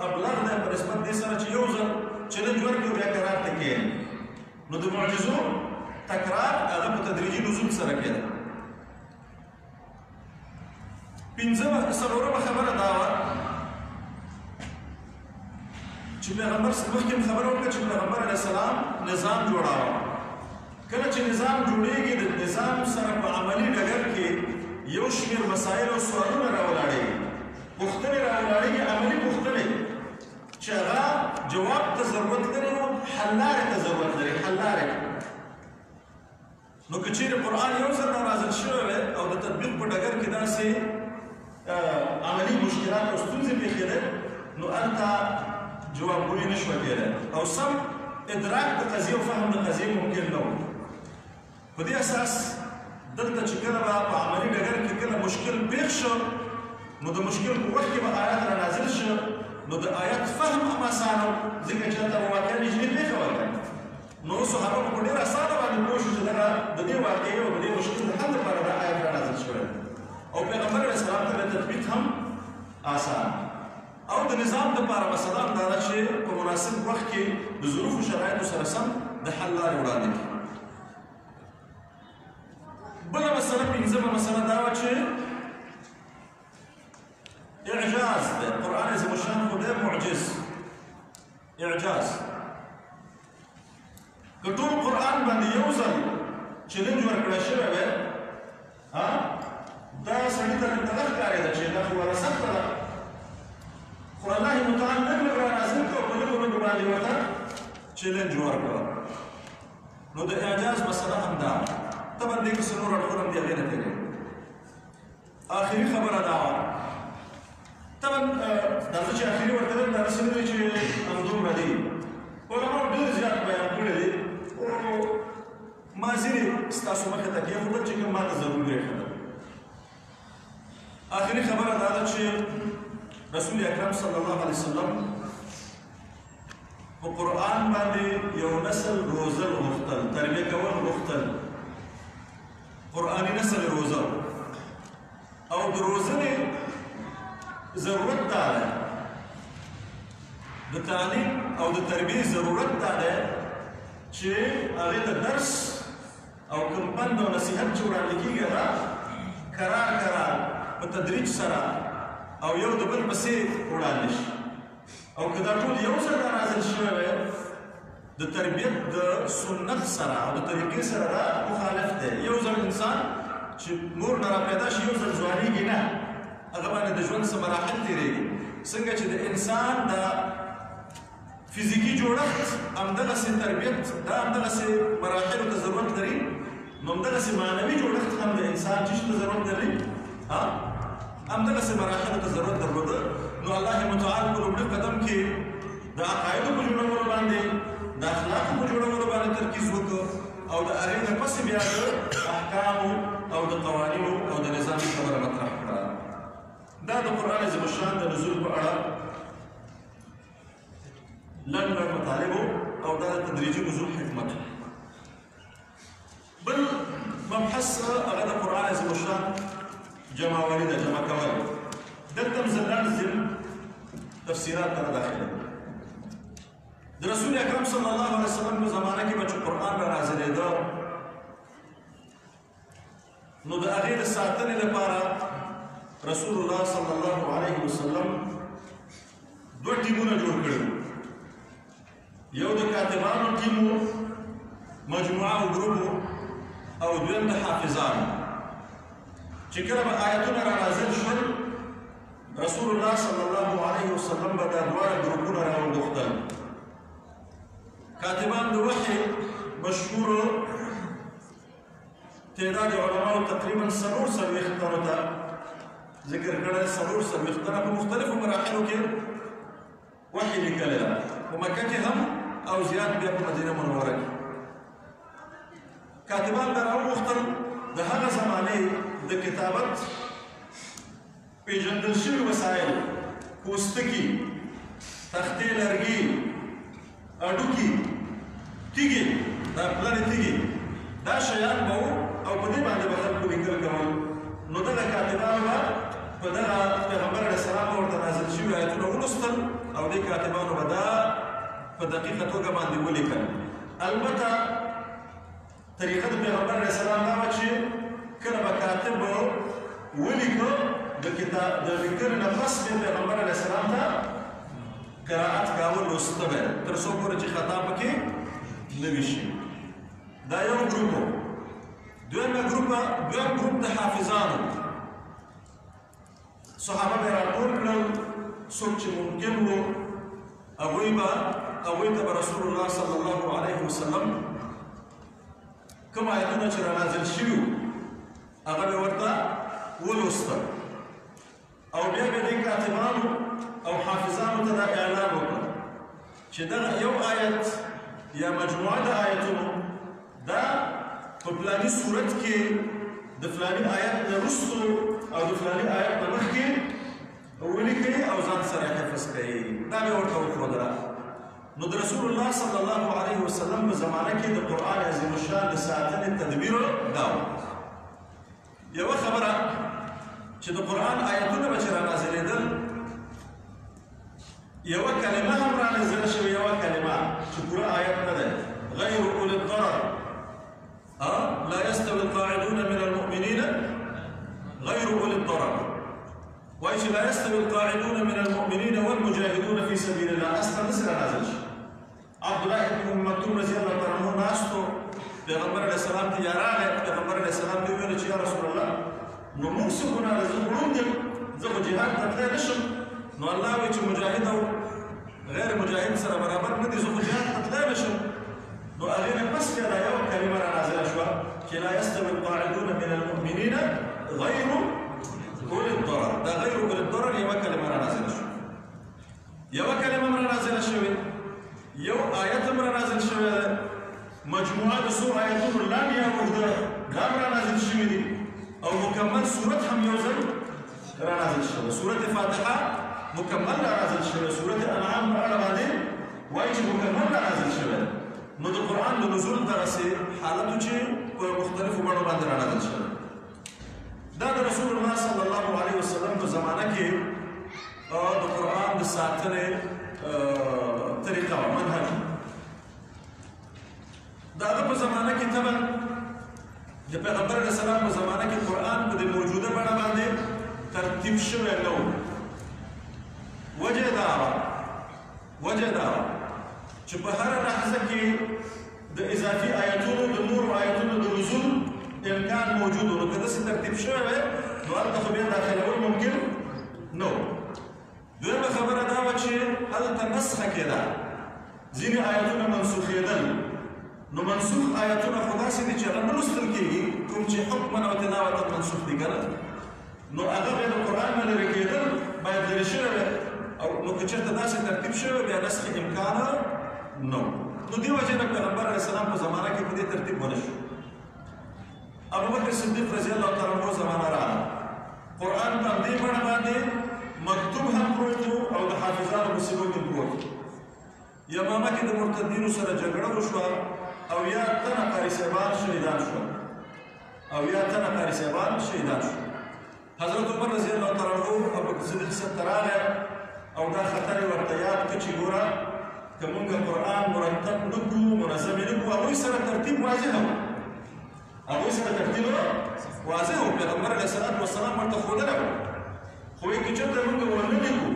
ابلغ دی په نسبت دې سره چې یو ځل چلنج ورکړي او بیا قرار ته کښېني. نو د معجزو تکرار هغه په تدریجي نزول سره کېده. څلورمه خبره دا وه چې پیغمبر مخکې خبره وکړه چې پیغمبر علیه السلام نظام جوړاوه. کله چې نظام جوړېږي د نظام سره په عملي ډګر کې یو شمېر مسایل او سوالونه راولاړېږي، پوښتنې راولاړېږي، عملي پوښتنې چې هغه جواب ته ضرورت لري او حل لارې ته ضرورت لري. حل لارې نو که چیرې قرآن یو ځل نازل شوی وی او د تطبیق په ډګر کې داسې عملي مشکلات او ستونزې پېښېدل نو هلته جوابګویي نه شوه کېدی او سم ادراک د قضیې او فهم د قضیې ممکن نه و. په دې اساس دلته چې کله به په عملي ډګر کې کله مشکل پېښ شو نو د مشکل په وخت کې به آیات را نازل شو نو د آیات فهم هم اسانه و ځکه چې هلته به واقعا نږدې پېښه وکړه. نو صحابه په ډېر اسانه باندې پوه شو چې دغه د دې واقعې او د دې مشکل د حل لپاره دا آیت را نازل شوی او پیغمبر علیه السلام ته د تطبیق هم آسان او د نظام دپاره مثلا دا ده چې په مناسب وخت کې د ظروفو شرایطو سره سم د حل لارې وړاندې کړي. بله مسله پنځمه مسله دا وه چې اعجاز دی. قرآن عظیم الشان خو ډېر معجز اعجاز که ټول قرآن باندې یو ځل چلنج ورکړی شوی وی دا سړي ته دغه ښکارېده چې دا خو وره سخته ده خو الله متعال لږ لږ رانازل کړه او په لږو لږو باندې ورته چلنج ورکړه. نو د اعجاز مسله هم دا طبعا دې کې څه نور اړخونه هم د هغې نه تېرېږي. آخري خبره دا وه طبعا دا زه چې آخري ورته وایم دا داسې نه دی چې همدومره دي علماو ډېر زیات بیان کړی دی او ما ځینې ستاسو مخې ته کېښودل چې کوم ما ته ضرور پرېښودل. آخري خبره دا ده چې رسول اکرم صلی الله علیه وسلم په قرآن باندې یو نسل روزل غوښتل تربیه کول غوښتل قرآني نسل روزل او د روزنې ضرورت دا دی د تعلیم او د تربیې ضرورت دا دی چې هغې ته درس او کوم پند او نصیحت چې وړاندې کېږي هغه کرار کرار په تدریج سره او یو د بل پسې وړاندې شي او که دا ټول یو ځل نازل شوی وی د تربیت د سنت سره او د طریقې سره دا مخالف دی. یو ځل انسان چې مور نه راپیدا شي یو ځل ځوانېږي نه هغه باندې د ژوند څه مراحل تېرېږي څنګه چې د انسان د فزیکي جوړښت همدغسې تربیت دا همدغسې مراحلو ته ضرورت لري نو همدغسې معنوي جوړښت هم د انسان چې ته ضرورت لري همدغسې مراحلو ته ضرورت درلوده. نو الله متعال په لومړي قدم کې د عقایدو په جوړولو باندې د اخلاقو په جوړولو باندې ترکیز وکړ او د هغې نه پسې بیا د احکامو او د قوانینو او د نظام خبره مطرح کړه. دا د قرآن عظیم الشان د نزول په اړه لنډ لنډ مطالبو او دا د تدریجي نزول حکمت. بل مبحث هغه د قرآن عظیم الشان جمعولي ده جمع کول دلته هم زه لنډ ځین تفسیرات ته داخله د رسول اکرم صلی الله علیه وسلم په زمانه کې به چې قرآن را نازلېده نو د هغې د ساتنې لپاره رسول الله صلی الله علیه وسلم دوه ټیمونه جوړ کړي یو د کاتبانو ټیم مجموعه او ګروپ او دویم د حافظانو چې کله به آیتونه را نازل شول رسول الله صلی الله علیه وسلم به دا دواړه ګروپونه راوغوښتل. کاتبان د وحي مشهور تعداد علماو تقریبا 440 تنو ته ذکر کړی 440 تنه په مختلفو مراحلو کې وحي لیکلی ده په مکه کې هم او زیات بیا په مدینه منوره کې. کاتبان به راوغوښتل د هغه زمانې د کتابت پیژندل شوي وسایل پوستکي تختې لرګي اډوکي تیږې دا پلنې تیږې دا شیان به وو او په دې باندې به خلکو لیکل کول. نو دغه کاتبانو به په دغه پیغمبر علیه السلام ورته نازل شوي آیتونه ولوستل او دې کاتبانو به دا په دقیقه توګه باندې ولیکل. البته طریقه د پیغمبر علیه السلام دا وه چې کله به کاتب ولیکه د لیکنې نه پس بیا پیغمبر علیه السلام ته قرائت کاوه لوسته به تر څو پورې چې خطا پکې نه وي شي. دا یو ګروپ و. دویم ګروپ د حافظانو صحابه به یې راټول کړل څوک چې ممکن و هغوی ته به رسول الله صلی الله علیه وسلم کوم آیتونه چې رانازل شوي هغه به ورته ولوسته او بیا به دې کاتبانو او حافظانو ته دا اعلان وکړه چې دغه یو آیت یا مجموعه د آیتونو دا په فلاني صورت کې د فلاني آیت نه وروستو او د فلاني آیت نه مخکې ولیکئ او ځان سره حفظ کړئ دا به ورته وښودله نو د رسول الله صلی الله علیه وسلم په زمانه کې د قرآن عظیم الشان د ساتنې تدبیر دا و یوه خبره چې د قرآن آیتونه به چې رانازلېدل یوه کلمه هم رانازله شوې یوه کلمه چې پوره آیت نه دی غیر اولي الضرر لا يستوي القاعدون من المؤمنين غير اولي الضرر وإيش لا يستوي القاعدون من المؤمنين والمجاهدون في سبيل الله أصلا نسل نازل عبد الله بن مكتوم رضي الله عنه ناستو پیغمبر علیہ السلام تیاراغه پیغمبر علیہ السلام دی ویل چې یا رسول الله نو موږ څنګه راځو دې زه جهاد ته تللی نشم نو الله وی چې مجاهد او غیر مجاهد سره برابر نه دي زه جهاد ته تللی نشم نو هغه نه پس کړه یو کلمه را نازله شو چې لا يستوي القاعدون من المؤمنين غير اولي الضرر دا غیر اولي الضرر یو کلمه را نازله شو یو کلمه را نازله شوه یو آیت را نازل شوه مجموعه د سو آیتونو لام یا وحده دا را نازل شوه دي او مکمل سورت هم یو ځل را نازل شوه سورت فاتحه مکمل را نازل شوه سورت انعام را باندې وایي چې مکمل را نازل شوه نو د قرآن د نزول درسه حالتو چې په مختلفو بڼو باندې را نازل شوه دا د رسول الله صلی الله علیه وسلم په زمانه کې د قرآن د ساتنې طریقه او منهج دا په زمانه کې طبعا د پیغمبر علیه السلام په زمانه کې قرآن په د موجوده بڼه باندې ترتیب شوی نه و وجه دا چې په هره لحظه کې د اضافي آیتونو د نورو آیتونو د نزول امکان موجود و نو که داسې ترتیب شوی وی نو هلته خو بیا داخلول ممکن نه و دویمه خبره دا وه چې هلته نسخه کېده ځینې آیتونه منسوخېدل نو منسوخ آیتونه خو داسې دي چې هغه نه لوستل کېږي کوم چې حکما او تلاوتا منسوخ دي که نه نو هغه بیا د قرآن نه لرې کېدل باید لرې شوی وی او نو که چېرته داسې ترتیب شوی بیا نسخ امکان نه و نو دې وجې نه پیغمبر علیه السلام په زمانه کې په دې ترتیب ونه شو ابو بکر صدیق رضی الله تعالی عنہ زمانہ راغله قرآن په دې بڼه باندې مکتوب هم پروت او د حافظانو په سیمو کې پروت یمامه کې د مرتدینو سره جګړه وشوه او یا تنه قاري صاحبان شهیدان شو حضرت عمر رضی الله تعالی عنہ ابو بکر صدیق سره راغله او دا خطر ورته یاد کړ چې ګوره که موږ قرآن مرتب نه کړو منظم نه کړو هغوی سره ترتیب واضح و هغوی سره ترتیب واضح و پیغمبر علیه السلام ورته ښودلی وه خو یې که چېرته موږ ونه لیکو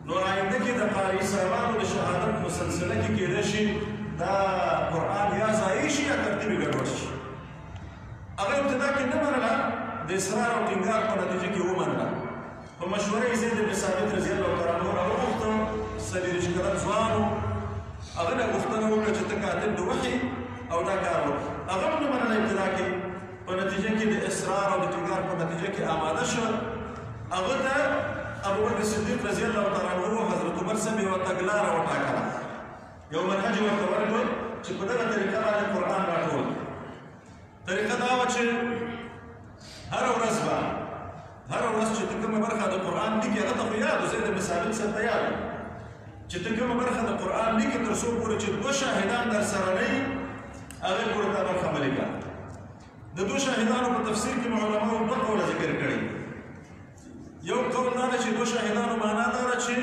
نو آینده کې د قاري صاحبانو د شهادت په سلسله کې کېدای شي دا قرآن یا ضایع شي یا ترتیب یې ګډوډ شي هغه ابتدا کې نه منله د اصرار او ټینګار په نتیجه کې ومنله په مشوره یې زید بن ثابت رضی الله تعالی عنه راوغوښته څلېرویشت کلن ځوان و هغه نه غوښتنه وکړه چې ته کاتب د وحي او دا کار وکړه هغه هم نه منله ابتدا کې په نتیجه کې د اصرار او د ټینګار په نتیجه کې آماده شو هغه ته ابو بکر صدیق رضی الله تعالی عنه حضرت عمر صاحب یوه تګلاره وټاکله یو منهج ورته ورکړ چې په دغه طریقه باندې قرآن راټول طریقه دا وه چې هره ورځ چې ته کومه برخه د قرآن لیکې هغه ته خو یاد و زید بن ثابت صاحب ته یاد چې ته کومه برخه د قرآن لیکې تر څو پورې چې دوه شاهدان در سره نه وي هغې پورې تا برخه مه لیکه د دوه شاهدانو په تفسیر کې علماو دوه قوله ذکر کړي یو قول دا ده چې دوه شاهدانو معنا دا ده چې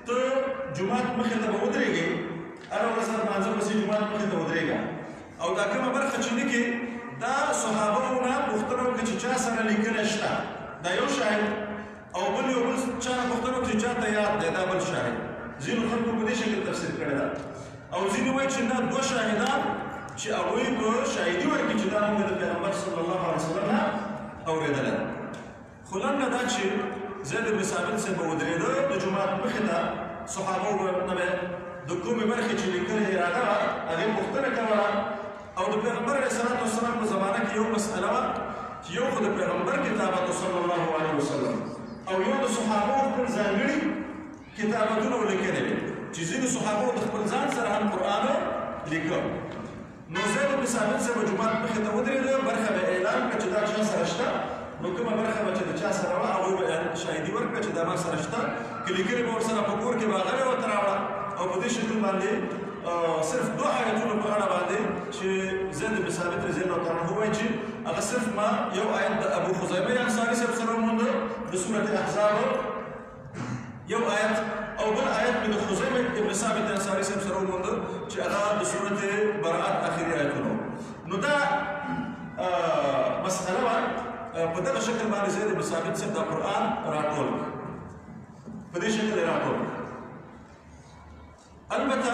ته جومات مخې ته به ودرېږې هره ورځ لمانځه پسې جومات مخې ته ودرېږه او دا کومه برخه چې لیکې دا صحابهو نه پوښتنه وکړه چې چا سره لیکنه شته دا یو شاهد او بل چا نه پوښتنه وکړه چې چا ته یاد دی دا بل شاهد ځینو خلکو په دې شکل تفسیر کړې ده او ځینې وایي چې نه دوه شاهدان چې هغوی په شاهدي ورکړي چې دا موږ د پیغمبر صلی الله علیه وسلم نه اورېدلی خو لنډه دا چې زید بن ثابت صاحب به ودرېده د جومات مخې ته صحابو نه به د کومې برخې چې لیکلې اراده وه هغې پوښتنه کوله او د پیغمبر علیه السلام په زمانه کې یو مسأله وه چې یو خو د پیغمبر کتابت صلی الله علیه وسلم او یو د صحابو خپل ځانګړي کتابتونه ولیکلي وي چې ځینې صحابو د خپل ځان سره هم قرآن لیکه. نو زید بن ثابت صاحب جومات مخې ته ودرېده، برخه به اعلان کړه چې دا چا سره شته، نو کومه برخه به چې د چا سره وه هغوی به شاهدي ورکړه چې دا ما سره شته، که لیکلي به ورسره په کور کې به هغه به ورته راوړه او په دې شکل باندې صرف دو آیتونو په اړه باندې چې زید بن ثابت رضی الله تعالی عنه وایي چې هغه صرف ما یو آیت د ابو خزیمه انصاري صاحب سره ومونده د سورت احزاب یو آیت، او بل آیت مې د خزیمه ابن ثابت انصاري صاحب سره ومونده چې هغه د سورت براءت اخري آیتونه. نو دا مسأله وه په دغه شکل باندې زید بن ثابت صاحب دا قرآن راټول په دې شکل یې راټول. البته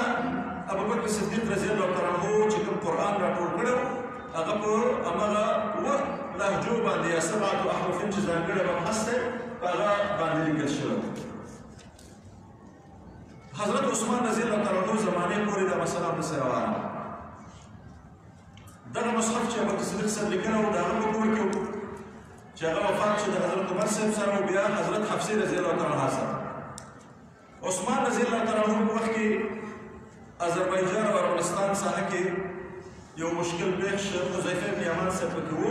ابوبکر صدیق رضی الله تعالی عنه چې کوم قرآن راټول کړی هغه په همغه اوه لهجو باندې یا 7 احرف چې ځانګړی مبحث دی په هغه باندې لیکل شوی. حضرت عثمان رضی الله تعالی عنه زمانې پورې دا مسله همداسې روانه وه. دغه مصحف چې ابوبکر صدیق صاحب لیکلی و د هغه په کور کې و چې هغه وفات شو د حضرت عمر صاحب سره او بیا حضرت حفصې رضی الله تعالی عنها سره. عثمان رضی الله تعالی عنه په وخت کې آذربایجان او ارمنستان ساحه کې یو مشکل پیښ شو. حذیفه بن یمان صاحب پکې و،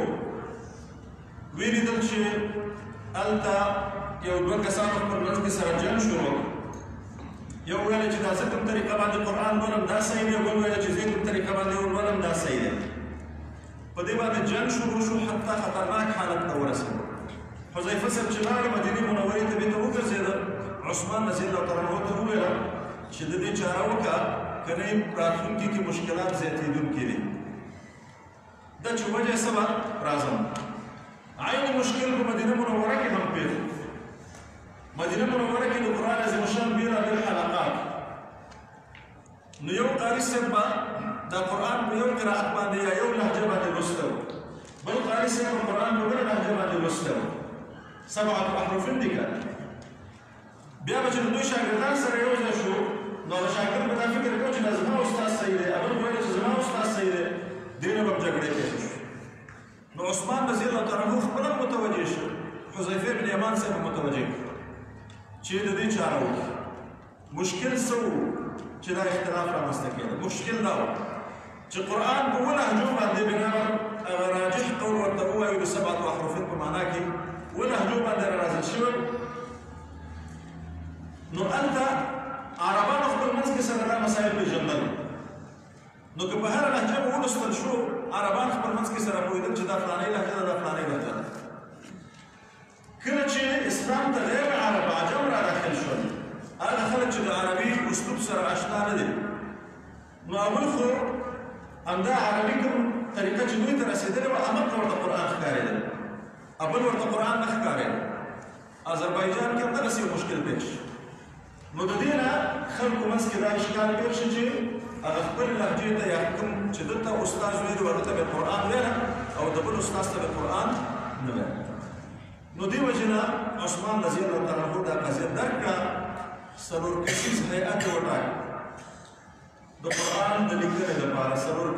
ویې لیدل چې هلته یو دوه کسانو خپل منځ کې سره جنګ شروع کړ. یو ویل چې دا زه کوم طریقه باندې قرآن لولم دا صحیح دی، بل ویل چې زه کوم طریقه باندې ولولم دا صحیح دی. په دې باندې جنګ شروع شو حتی خطرناک حالت ته ورسېد. حذیفه صاحب چې لاړ مدینې منورې ته بېرته وګرځېده، عثمان رضی الله تعالی عنه ته وویل چې د دې چاره وکړه که نه راتلونکي کې مشکلات زیاتېدونکي دي. دا چې وجه یې څه به راځم. عین مشکل په مدینه منوره کې هم پېښ. مدینه منوره کې د قرآن عظیم الشان بېلابېل حلقات، نو یو قاري صاحب به دا قرآن په یو قرائت باندې یا یو لهجه باندې لوستی و، بل قاري صاحب په قرآن په بله لهجه باندې لوستی و. 7 احرف دي که بیا به چې د دوی شاګردان سره یو ځای شو، نو هغه شاګرد به دا فکر کوي چې دا زما استاد صحیح دی، بل ویل چې زما استاد صحیح دی، دې نه به جګړې پېښې شو. نو عثمان رضی الله تعالی عنه خپله متوجه شو، حذیفه بن یمان صاحب متوجه کړ چې د دې چاره وکړي. مشکل څه و چې دا اختلاف رامنځته کېده؟ مشکل دا و چې قرآن په اووه لهجو باندې بنابر هغه راجح قول ورته ووایو د 7 احرف په معنا کې اووه لهجو باندې رانازل شوی. نو هلته عربانو خپل منځ کې سره دا مسایل پېژندل، نو که په هره لهجه به ولوستل شو عربان خپل منځ کې سره پوهېدل چې دا فلانۍ لهجه ده دا فلانۍ لهجه ده. کله چې اسلام ته غیر عرب عجم را داخل شول، هغه خلک چې د عربي اسلوب سره اشنا نه دي، نو هغوی خو همدا عربي کوم طریقه چې دوی ته رسېدلې وه همغه ورته قرآن ښکارېده، بل ورته قرآن نه ښکارېده. آذربایجان کې هم دغسې یو مشکل پېښ شو. نو د دې نه خلکو منځ کې دا اشکال پېښ شو چې هغه خپل لهجې ته یا کوم چې دلته استاد ویلي و هغه ته به قرآن ویله او د بل استاد ته به قرآن نه ویله. نو دې وجې نه عثمان رضی الله تعالی عنه دا قضیه درک کړه، 4 کسیز هیئت یې وټاکه د قرآن د لیکنې لپاره. 4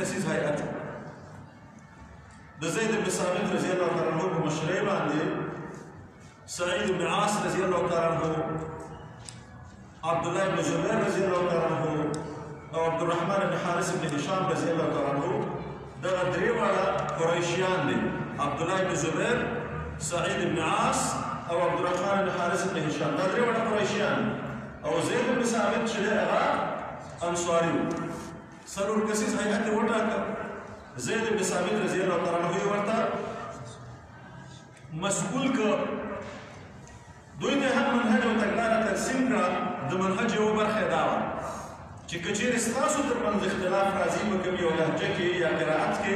کسیز هیئت د زید بن ثابت رضی الله تعالی عنه په مشرۍ باندې سعید بن عاص رضی الله تعالی عنه، عبدالله بن زبیر رضی الله تعالی عنه او عبدالرحمن بن حارث بن هشام رضی الله تعالی عنه دغه درې واړه قریشیان دي، عبدالله بن زبیر، سعید بن عاص او عبدالرحمن بن حارث بن هشام، دا درې واړه قریشیان. او زید بن ثابت چې دی هغه انصاري و. 4 کسیز هیئت یې وټاکه. زید بن ثابت رضی الله تعالی عنه یې ورته مسئول که دوی ته هم منهج او تګلاره ترسیم کړه. د منهج یوه برخه یې دا وه چې که چېرې ستاسو تر منځ اختلاف راځي په کوم یو لهجه کې یا قرائت کې،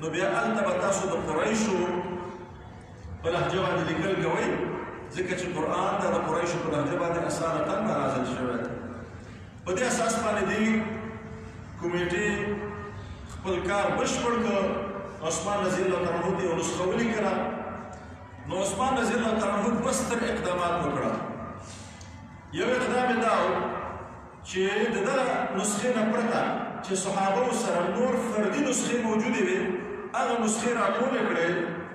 نو بیا هلته به تاسو د قریشو په لهجه باندې لیکل کوئ، ځکه چې قرآن دا د قریشو په لهجه باندې اصالتاً نازل شوی. په دې اساس باندې دې کمیټې خپل کار بشپړ کړ. عثمان رضی الله تعالی عنه ته یو نسخه ولیکله. نو عثمان رضی الله تعالی عنه 2 ستر اقدامات وکړه. یو اقدام یې دا و چې د دغه نسخې نه پرته چې صحابه سره نور فردي نسخې موجودې وي هغه نسخې راټولې کړې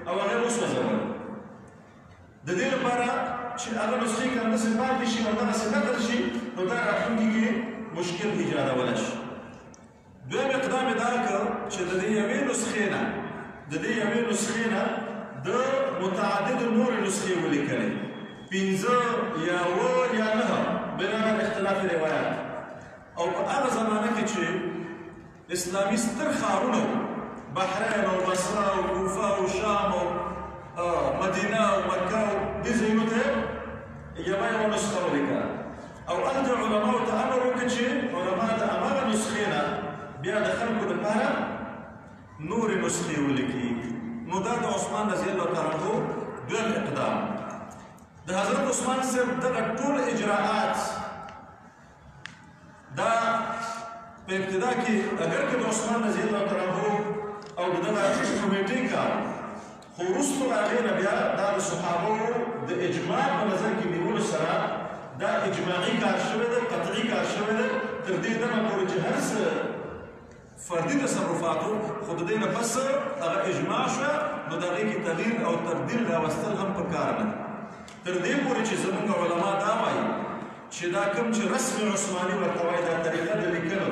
او هغه وسوځول د دې لپاره چې هغه نسخې که همداسې پاتې شي او دغسې نقل شي نو دا راتلونکي کې مشکل ایجادولی شي دویم اقدام یې دا کړ چې د دې یوې نسخې نه د متعددو نورې نسخې ولیکلې 15 یا 9 یا 9 بنابر اختلاف روایات او په هغه زمانه کې چې اسلامي ستر ښارونه بحرین او بصره او کوفه او شام او مدینه او مکه او دې ځایونو ته یوه نسخه ولیکله او هلته علماو ته امر وکړه چې علما د هماغه نسخې نه بیا د خلکو دپاره نورې نسخې ولیکي نو دا د عثمان رضی الله تعالی عنه دویم اقدام د حضرت عثمان صاحب دغه ټول اجراءات دا په ابتدا کې اگر که د عثمان رضی الله تعالی عنه او د دغه کمیټې کار خو وروستو د هغې نه بیا دا د صحابو د اجماع په نظر کې نیولو سره دا اجماعي کار شوی دی قطعي کار شوی دی تر دې دمه پورې چې هر څه فردي تصرفاتو خو د دې نه پس هغه اجماع شوه نو د هغې کې تغییر او تبدیل راوستل هم پکار نه تر دې پورې چې زموږ علما دا وایي چې دا کوم چې رسم عثماني ورته وایي دا طریقه د لیکلو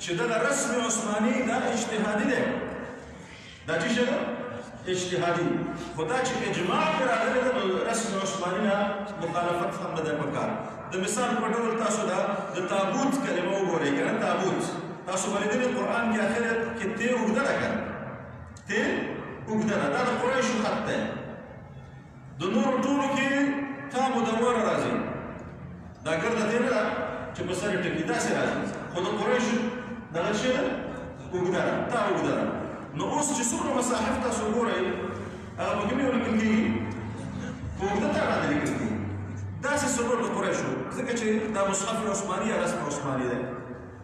چې دغه رسم عثماني دا اجتهادي دی دا چې څه ده اجتهادي خو دا چې اجماع پرې راغلی ده نو رسم عثماني نه مخالفت هم نه دی پکار د مثال په ډول تاسو دا د تابوت کلمه وګورئ که نه تابوت تاسو به لیدلي قرآن کې اخر کې ت اوږده ده که ت اوږده ده دا د قریشو خط دی د نورو ټولو کې تا مدوره راځي دا ګرده ت نه ده چې په سر یې ټکي داسې راځي خو د قریشو دغه شی ده اوږده ده تا اوږده ده نو اوس چې څومره مصاحف تاسو ګورئ هغه په کومې ولیکل کېږي په اوږده تا باندې لیکل کېږي داسې څلور د قریشو ځکه چې دا مصحف عثماني یا رسم عثماني دی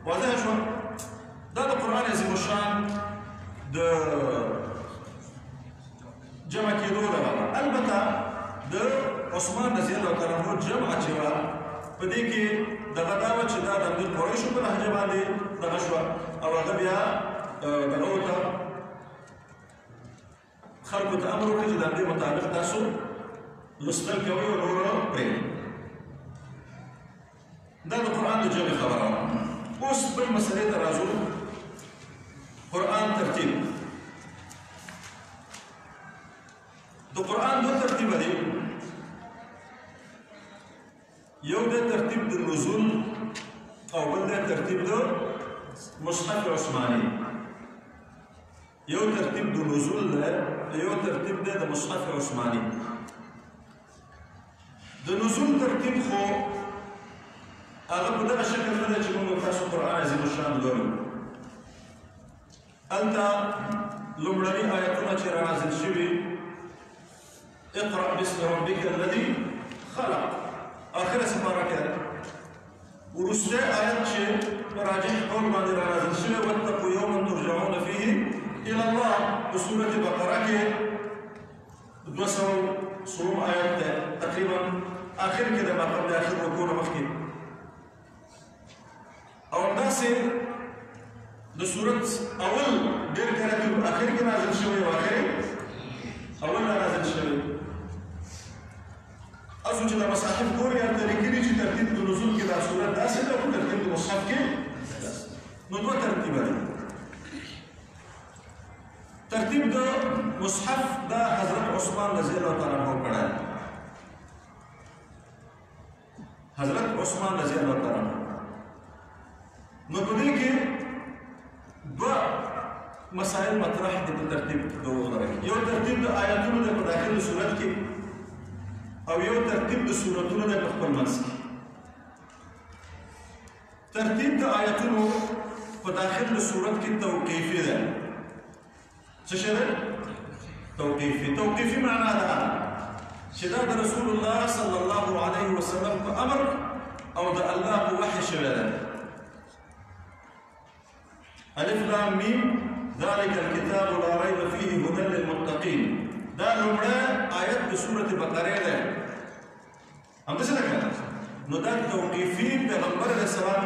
واضح شوه دا د قرآن عظیم الشان د جمع کېدو دغه البته د عثمان رضی الله تعالی عنه جمع چې وه په دې کې دغه دا وه چې دا د همدې قریشو په لهجه باندې دغه شوه او هغه بیا دغه ورته خلکو ته امر وکړي چې د همدې مطابق تاسو لوستل کوئ او نور پرېږدئ دا د قرآن د جمع خبره اوس بل مسئلې ته راځو قرآن ترتیب د قرآن دو ترتیبه دی یو دی ترتیب د نزول او بل دی ترتیب د مصحف عثماني یو ترتیب د نزول دی یو ترتیب دی د مصحف عثماني د نزول ترتیب خو هغه په دغه شکل نه ده چې موږ تاسو قرآن عظیم الشان لولو هلته لومړني آیتونه چې رانازل شوي اقرأ باسم ربک الذي خلق آخره سپاره کې ده وروستی آیت چې په راجح قول باندې رانازل شوی واتقوا یوما ترجعون فیه الی الله په سورة بقره کې 200 آیت ده تقریبا آخر کې ده ما قبل آخر رکوع نه مخکې او همداسې د صورت اول ډېر کله کې اخر کې نازل شوی او اخر اول نازل شوی اصل چې د مصاحف ګوري هلته لیکلي چې ترتیب د نزول کې دا صورت داسې ده او ترتیب د مصحف کې نو دوه ترتیبه دي ترتیب د مصحف دا حضرت عثمان رضی الله تعالی عنه کړی حضرت عثمان رضی الله تعالی عنه نو په دې کې دوه مسائل مطرح دي په ترتیب کې یو ترتیب د آیاتونو د په داخل صورت کې او یو ترتیب د سورتونو د په خپل منځ کې ترتیب د آیاتونو په داخل صورت کې توقیفي ده څه شی ده توقیفي معنا ده چې دا د رسول الله صلی الله علیه وسلم په امر او د الله په وحی شوی ده الف لام میم ذلك الكتاب لا ريب فيه هدى للمتقين دا لومړی آیت د سورة بقره ده همداسې ده که نو دا توقیفي پیغمبر علیه السلام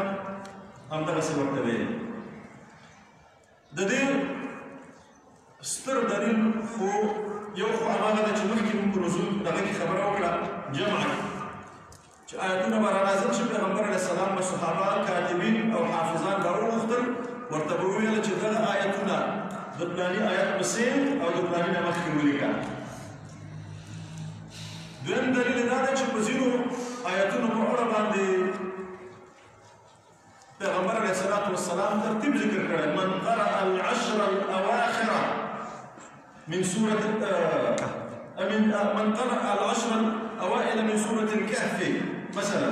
همدغسې ورته ویلي. د دې ستر دلیل خو یو خو هماغه ده چې مخکې موږ په نزول دغه کې خبره وکړه جمعه چې آیتونه به رانازل شي، پیغمبر علیه السلام به صحابه کاتبین او حافظان به راوغوښتل، ورته به وویل چې دغه آیتونه د فلاني آیت پسې او د فلاني نه مخکې ولیکه. دویم دلیل دا دی چې په ځینو آیتونو په اړه باندې پیغمبر علیه الصلاة والسلام ترتیب ذکر کړی. من قرأ العشر الأواخر من سورة من قرأ العشر الأوائل من سورة الكهف مثلا،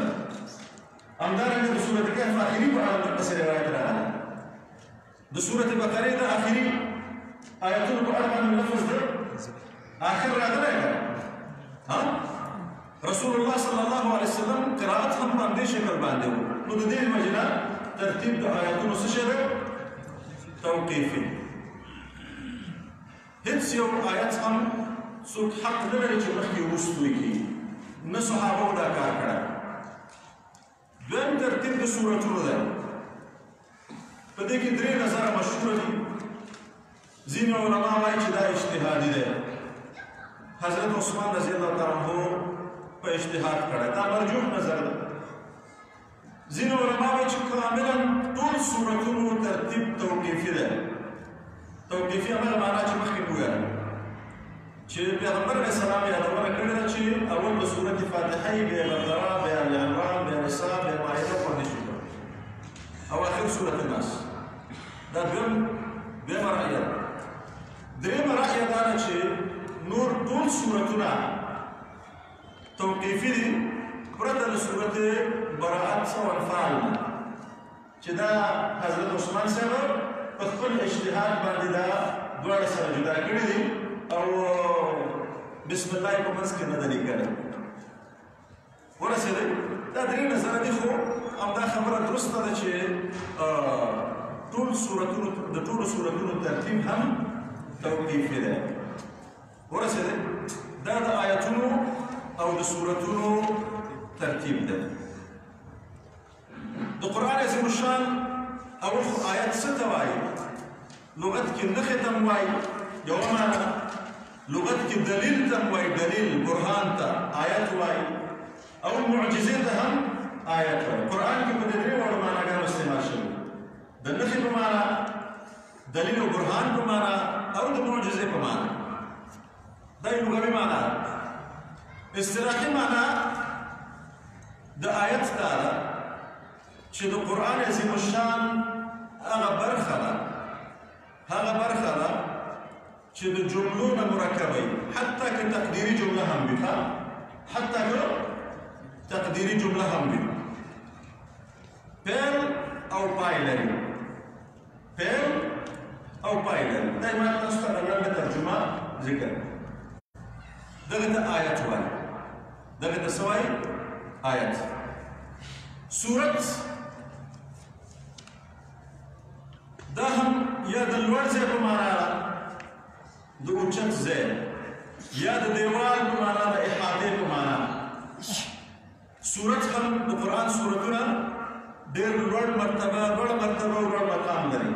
همدارنګه د سورة الكهف آخري په اړه مختصر روایت راغلی. د سورة بقرې د آخري آیتونو په اړه باندې لفظ د آخر راغلی دی. رسول الله صلی الله علیه وسلم قرائت هم په همدې شکل باندې و. نو د دې وجې نه ترتیب د آیاتونو څه شی دی؟ توقیفي. هیڅ یو آیت هم څوک حق نه لري چې مخکې وروست وکړي، نه صحابو دا کار کړی. دویم ترتیب د سورتونو دی. په دې کې درې نظره مشهوره دي. ځینې علما وایي چې دا اجتهادي دی. حضرت عثمان رضی الله تعالی عنہ په اجتهاد کړی، دا مرجوح نظر ده. ځینې علما وایي چې کاملا ټول سورتونو ترتیب توقیفي دی. توقیفي هغه معنا چې مخکې مو ویل چې پیغمبر علیه السلام یادونه کړې ده چې اول د سورت فاتحه یې بیا بقره، بیا آل عمران، بیا نساء، بیا مائده باندې شروع او اخر سورت الناس. دا دویمه رأیه ده. درېیمه رأیه دا ده چې نور ټول سورتونه توقیفي دي پرته د سورت براءت او انفال نه، چې دا حضرت عثمان صاحب په خپل اجتهاد باندې دا دواړه سره جدا کړي دي او بسم الله په منځ کې نه ده لیکلې. ورسېدی دا درې نظره دي، خو همدا خبره درسته ده چې ټول سورتونو د ټولو سورتونو ترتیب هم توقیفي دی. ورسېدی دا د آیتونو او د سورتونو ترتیب دی. د قرآن عظیم الشان اول خو آیت څه ته وایي؟ لغت کې نښې ته هم وایي یوه معنا، لغت کې دلیل ته هم وایي، دلیل برهان ته آیت وایي، او معجزې ته هم آیت وایي. قرآن کې په دې درې واړو معناګانو استعمال شوي، د نښې په معنا، دلیل او برهان په معنا او د معجزې په معنا. دا یې لغوي معنا ده. اصطلاحي معنا د آیت دا ده چې د قرآن عظیم الشان هغه برخه ده چې د جملو نه مرکبه وي، حتی که تقدیري جمله هم وي، حتی که تقدیري جمله هم وي، پیل او پای لري، پیل او پای لري. دا ما تاسو ته لنډه ترجمه ذکر. دغه ته آیت وایي. دغه ته څه وایي؟ آیت. سورت دا هم یا د لوړ ځای په معنا د اوچت ځای، یا د دیوال په معنا د احاطې په معنا. سورت هم د قرآن سورتونه ډېر لوړ مرتبه او لوړ مقام لري،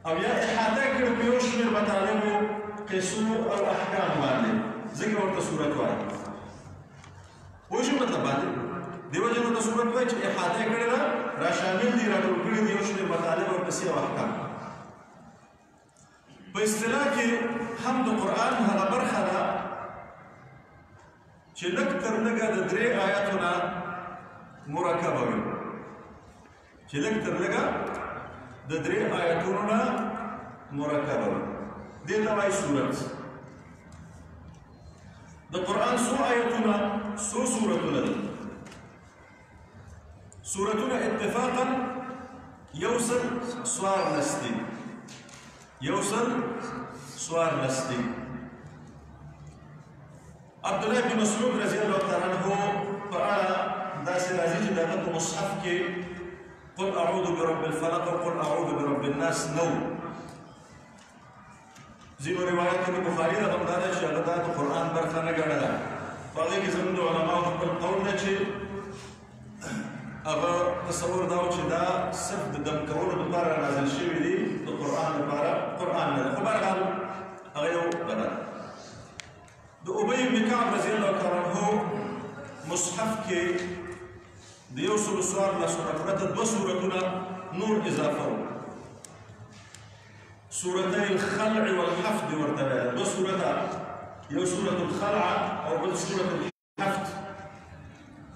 او یا احاطه کړي په یو شمېر مطالبو، قصو او احکامو باندې، ځکه ورته سورت وایي. پوه شو مطلب باندې؟ دیو جنو ته سورت وایي چې احاطه یې کړې ده، را شامل دي، راټول کړي دي یو شمېر مطالب او قصې او احکام. په اصطلاح کې هم د قرآن هغه برخه ده چې لږ تر لږه د درې آیاتو نه مرکبه وي، چې لږ تر لږه د درې آیاتونو نه مرکبه وي. دې ته وایي سورت. د قرآن څو آیتونه، څو سورتونه دي؟ سورتونه اتفاقا یو سل څوارلس دي. عبدالله بن مسعود رضی الله تعالی عنہ په اړه داسې راځي چې د هغه په مصحف کې قل اعوذ برب الفلق او قل اعوذ برب الناس نو. ځینو روایتو کې بخاري رقم دا ده چې هغه د قرآن برخه نه ګڼله. په هغې کې زموږ د علماو خپل قول ده چې هغه تصور دا و چې دا صرف د دم کولو لپاره نازل شوي دي د قرآن لپاره قرآن نه ده خو بهرحال هغه یو بدل د ابی بن کعب رضی الله تعالی عنه مصحف کې د یو سلو څوارلسو نه پرته دوه سورتونه نور اضافه وو سورتي الخلع والحفظ ورته ویل دوه سورته یو سورة الخلع او بل سورة الحفظ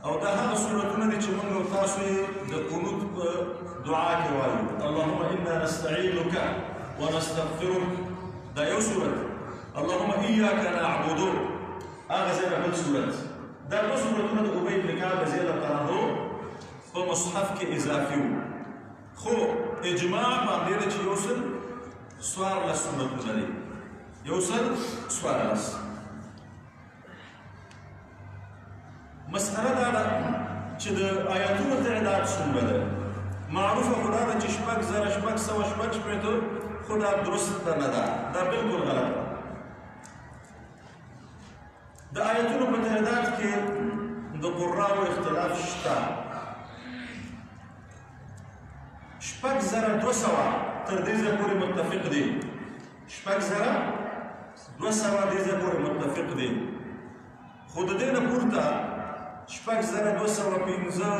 او دا هغه سورتونه دي چې موږ او تاسو یې د قنوت په دعا کې وایو اللهم انا نستعينك ونستغفرك دا یو سورت اللهم اياك نعبد هغه ځای بل سورت دا دوه سورتونه د ابی بن کعب رضی الله تعالی عنه په مصحف کې اضافي وو خو اجماع باندې دی چې یو سل څوارلس سورتونه دي یو سل څوارلس مسأله دا ده چې د آیاتونو تعداد څومره ده معروفه خو دا ده چې شپږ زره شپږ سوه شپږ شپېته خو دا درست نه ده دا بالکل غلط ده د آیاتونو په تعداد کې د قراءو اختلاف شته شپږ زره دوه سوه تر دې ځایه پورې متفق دي شپږ زره دوه سوه دې ځایه پورې متفق دي خو د دې نه پورته شپږ زره دوه سوه پنځه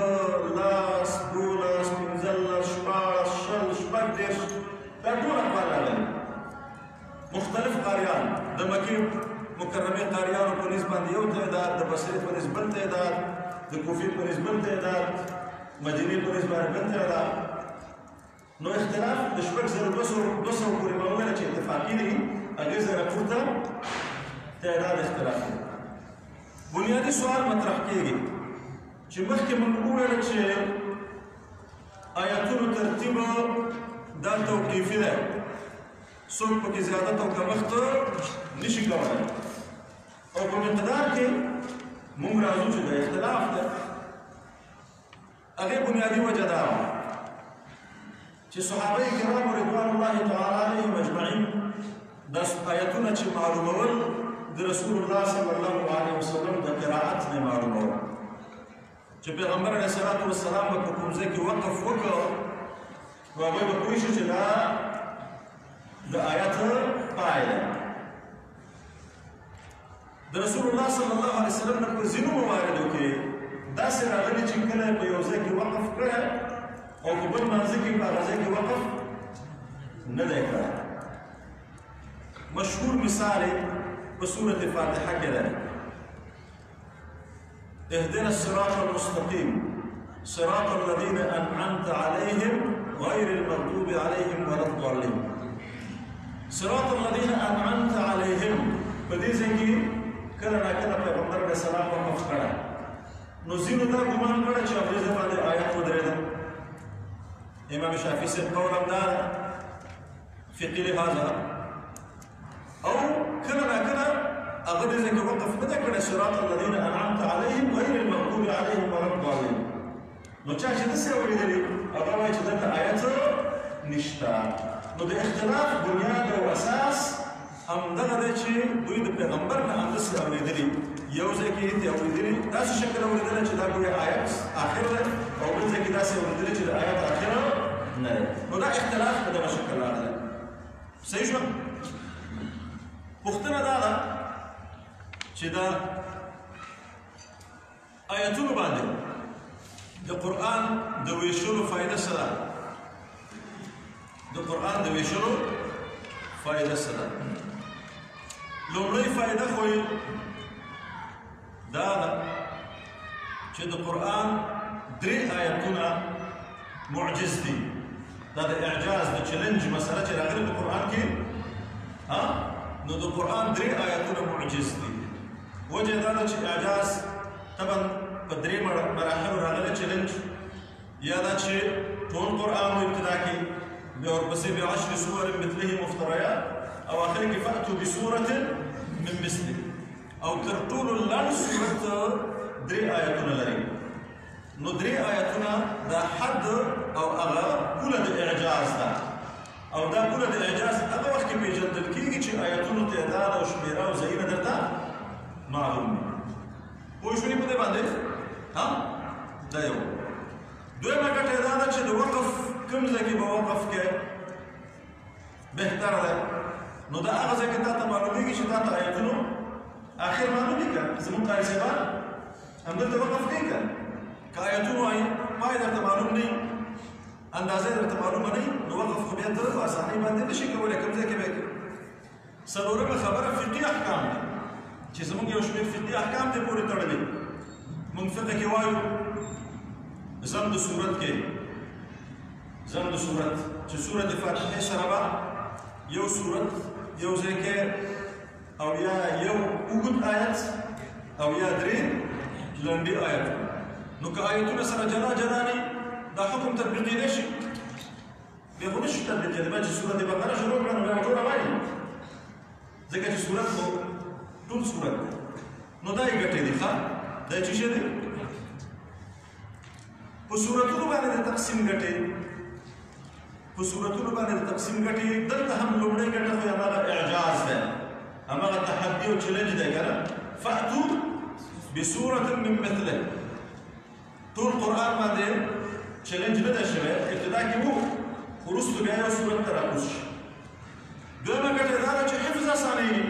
لس دولس پنځلس شپاړس شل شپږ دېرش دا ټول اقوال راغلي مختلف قاریان د مکې مکرمې قاریانو په نسبت باندې یو تعداد د بصرې په نسبت بل تعداد د کوفې په نسبت بل تعداد مدینې په نسبت باندې بل تعداد نو اختلاف د شپږ زره دوه سوه پورې ما وویله چې اتفاقي دي هغې زره پورته تعداد اختلاف دی بنیادي سوال مطرح کېږي چې مخکې موږ وویل چې آیاتونو ترتیب دا توقیفي دی څوک پکې زیادت او کمښت نشي کولی او په مقدار کې موږ راځو چې د اختلاف دی هغې بنیادي وجه دا وه چې صحابه کرامو رضوان الله تعالی علیهم اجمعین دا آیتونه چې معلومول د رسول الله صلی الله علیه وسلم د قرائت نه معلومول چې پیغمبر علیه الصلاة والسلام په کوم ځای کې وقف وکړ نو هغوی به پوه شي چې دا د آیت پای دی د رسول الله صلی الله علیه وسلم نه په ځینو مواردو کې داسې راغلي چې کله په یو ځای کې وقف کړی او په بل منځ کې په هغه ځای کې وقف نه دی کړی مشهور مثال په سورة فاتحه کې ده اهدنا الصراط المستقيم صراط الذين أنعمت عليهم غير المغضوب عليهم ولا الضالين صراط الذين أنعمت عليهم په دې ځای کې کله ناکله پیغمبر علیه السلام وقف کړی نو ځینو دا ګمان کړی چې هغې ځای باندې آیت ودرېده امام شافعي صاحب قول هم دا ده فقهي لحاظه او کله ناکله هغه دې ځای کې وقف نه دی کړی صراط الذین انعمت علیهم غیر المغضوب علیهم ولا الضالین نو چا چې داسې اورېدلي هغه وایي چې دلته آیت نشته نو د اختلاف بنیاد او اساس همدغه دی چې دوی د پیغمبر نه همداسې اورېدلي یو ځای کې یې اورېدلي داسې شکل اورېدلی چې دا ګویا آیت آخر دی او بل ځای کې داسې اورېدلي چې د آیت آخر نه دی نو دا اختلاف په دغه شکل راغلی صحیح شوه پوښتنه دا ده چې دا آیتونو باندې د قرآن د ویشلو فایده څه ده د قرآن د ویشلو فایده څه ده لومړۍ فایده خو یې دا ده چې د قرآن درې آیتونه معجز دي دا د اعجاز د چلنج مسله چې راغلې په قرآن کې نو د قرآن درې آیتونه معجز دي وجه دا ده چې اعجاز طبعا په درې مراحلو راغلی چلنج یا دا چې ټول قرآن ابتدا کې بیا ورپسې بعشر سور مثله مفتریات او آخر کې فأتوا بسورة من مثله او تر ټولو لنډ صورت درې آیتونه لري نو درې آیتونه دا حد او هغه پوله د اعجاز ده او دا پوله د اعجاز هغه وخت کې پېژندل کېږي چې آیتونو تعداد او شمېره او ځایونه درته معلوم وي پوه شوې په دې باندې دا یو دویمه ګټه یې دا ده چې د وقف کوم ځای کې به وقف کې بهتره ده نو دا هغه ځای کې تا ته معلومېږي چې تا ته آیتونو آخر معلوم دي که زموږ قاري صاحبان همدلته وقف کوي که که آیتونو پای درته معلوم نه وي اندازه درته معلومه نه وي نو وقف خو بیا ته په اسانۍ باندې نه شي کولی کوم ځای کې به یې کوي څلورمه خبره فقهي احکام دي چې زموږ یو شمېر فقهي احکام دې پورې تړلي موږ فقه کې وایو زم د صورت کې زم د صورت چې صورت فاتحې سره به یو صورت یو ځای کې او یا یو اوږد آیت او یا درې لنډي آیتونه نو که آیتونه سره جلا جلا نه دا حکم تطبیقي نه شي بیا خو نه شي تطبیقېدی بیا چې صورت بقره شروع کړه نو بیا ټوله وایي ځکه چې صورت خو ټول صورت دی نو دا یې ګټې دي ښه دا یې څه شی دی په صورتونو باندې د تقسیم ګټې په صورتونو باندې د تقسیم ګټې دلته هم لومړۍ ګټه خو هماغه اعجاز دی هماغه تحدي او چیلنج دی که نه فأتو بصورة من مثله ټول قرآن باندې چیلنج نه دی شوی ابتدا کې وو خو وروستو بیا یو صورت ته راکوز شي دویمه ګټه یې دا ده چې حفظ اسانېږي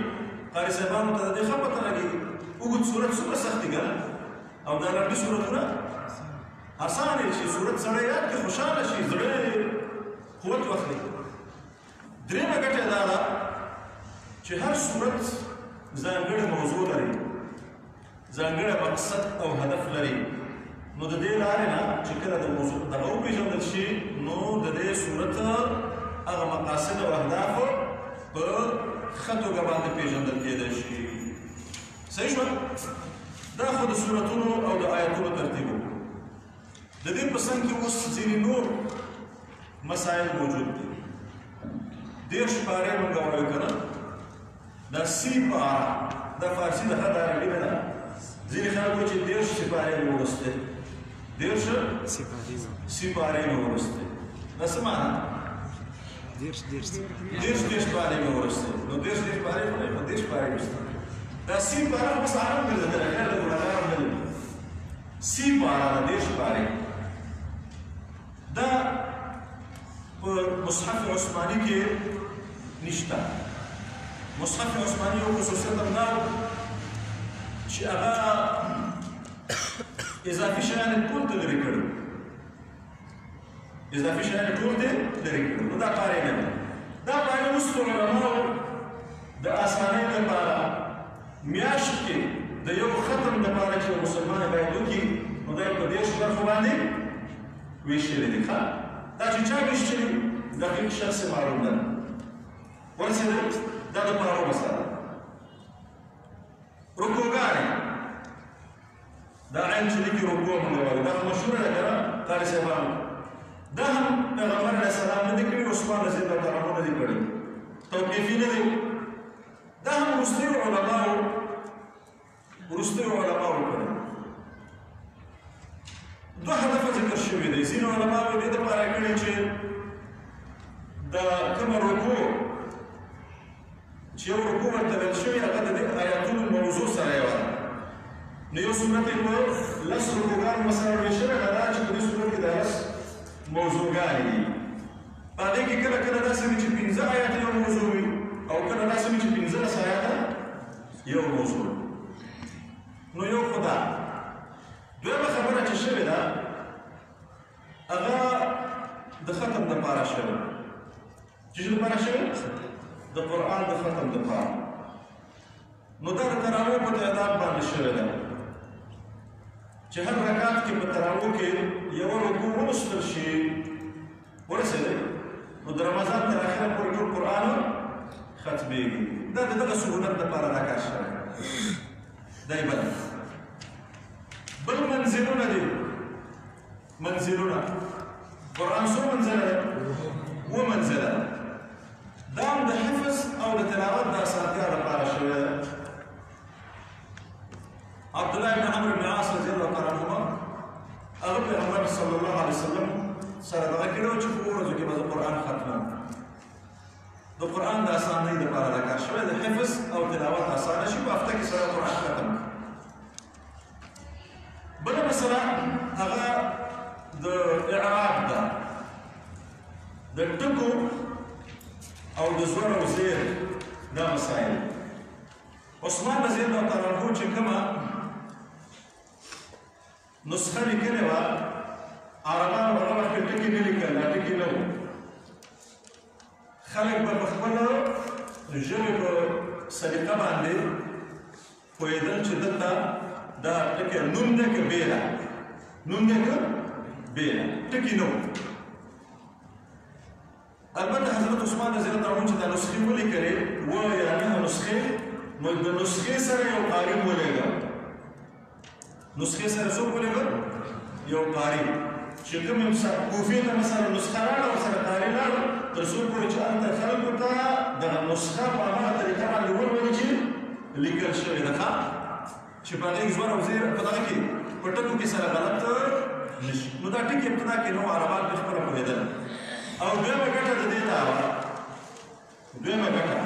قاري صاحبانو ته د دې ښه پته لګېږي اوږد صورت څومره سخت دي که نه او دا لنډي صورتونه آسان شي صورت سړی یاد کې خوشحاله شي زړه قوت واخلي درېیمه ګټه دا ده چې هر صورت ځانګړې موضوع لري ځانګړی مقصد او هدف لري نو د دې لارې نه چې کله د موضوع دغه وپېژندل شي نو د دې صورت هغه مقاصد او اهداف په ښه توګه باندې پېژندل کېدی شي صحیح شوه دا خو د صورتونو او د آیتونو ترتیب و د دې په څنګ کې اوس ځینې نور مسایل موجود دي 10 پارې موږ وایو که نه دا سی پاره دا فارسي د ښه د عربي نه ده ځینې خلک وایي چې 10 سپارې مې ولوستې 10 سپارې مې ولوستې دا څه معنا 10 پارې مې ولوستې نو 10 پارې خو نه 10 پارې ولوستې دا سی پاره خو بس عرب ګرځېدلی خیر د ګناهګارو نه دي سی پاره ده 10 پارې دا په مصحف عثماني کې نشته مصحف عثماني یو خصوصیت هم دا چې هغه اضافي شیان یې ټول ته لرې کړي اضافي شیان یې ټول دې لرې کړي نو دا پارې نه ده دا پارې اوس په علماو د اسانۍ لپاره میاشت کې د یو ختم لپاره چې مسلمان باید وکړي نو دا یې په 10 برخو باندې ویشلې دي ښه دا چې چا ویشلي دقیق شخص معلوم ده ورسېدل دا د پارو مسله رکوګانې دا عین چې لیکي رکوع موږ وایو دا مشهوره ده که نه قاري صاحبانو دا هم پیغمبر علیه السلام نه دي کړي عثمان رضی الله تعالی عنه نه دي کړي توقیفي نه دي دا هم وروستیو علماو کړي دوه هدفه ذکر شوي دي ځینو علماو دې دپاره کړي چې د کومه رکوع چې یو رکوع ورته ویل شوي هغه د دې آیاتونو موضوع سره یوه ده نو یو صورت یې په 10 رکوعګانو مثلا ویشلې هغه دا چې په دې صورت کې د 10 موضوعګانې دي په هغې کې کله کله داسې وي چې 15 آیات یو موضوع وي او کله داسې وي چې 15 آیاته یو موضوع نو یو خو دا دویمه خبره چې شوې ده هغه د ختم دپاره شوې چې څه دپاره شوې د قرآن د ختم دپاره نو دا د تراویح په تعداد باندې شوې ده چې هر رکعت کې په تراویح کې یوه رکوع ولوستل شي ورسېدی نو د رمضان تر اخره پورې ټول قرآن ختمېږي دا د دغه سهولت دپاره دا کار شوی دا یې بل بل منزلونه دي منزلونه قرآن څو منزله ده 7 منزله دا هم د حفظ او د تلاوت د اسانتیا لپاره شوی ده عبدالله بن عمرو بن عاص رضی الله تعالی عنهما هغه پیغمبر صلی الله علیه وسلم سره دغه کړی و چې په ورځو کې به زه قرآن ختمم د قرآن د اسانۍ لپاره دا کار شوی د حفظ او تلاوت اسانه شي په هفته کې سره قرآن ختم بله مسله هغه د د زور او زیر دا مسایل. عثمان رضی الله تعالی عنہ چې کومه نسخه لیکلې وه عربانو هغه وخت کې ټکي نه لیکل، دا ټکي نه وو. خلک به په خپله ژبې په سلیقه باندې پوهېدل چې دلته دا ټکی نوم دی که بیله، نوم دی که بیله، ټکي نه وو. البته حضرت عثمان رضی الله عنه چې دا نسخې ولیکلې اووه یا نهه نسخې، نو د نسخې سره یو قاري ولېږه. نسخې سره څوک ولېږه؟ یو قاري چې کوم کوفې ته مثلا نسخه راړه ورسره قاري لاړه تر څو پورې چې هلته خلکو ته دغه نسخه په هماغه طریقه باندې ولولي چې لیکل شوې ده چې په هغې زور او زیر په دغه کې په ټکو کې سره غلط نه شي. نو دا ټکي ابتدا کې نو عربان په خپله پوهېدل. او دویمه ګټه د دې دا وه، دویمه ګټه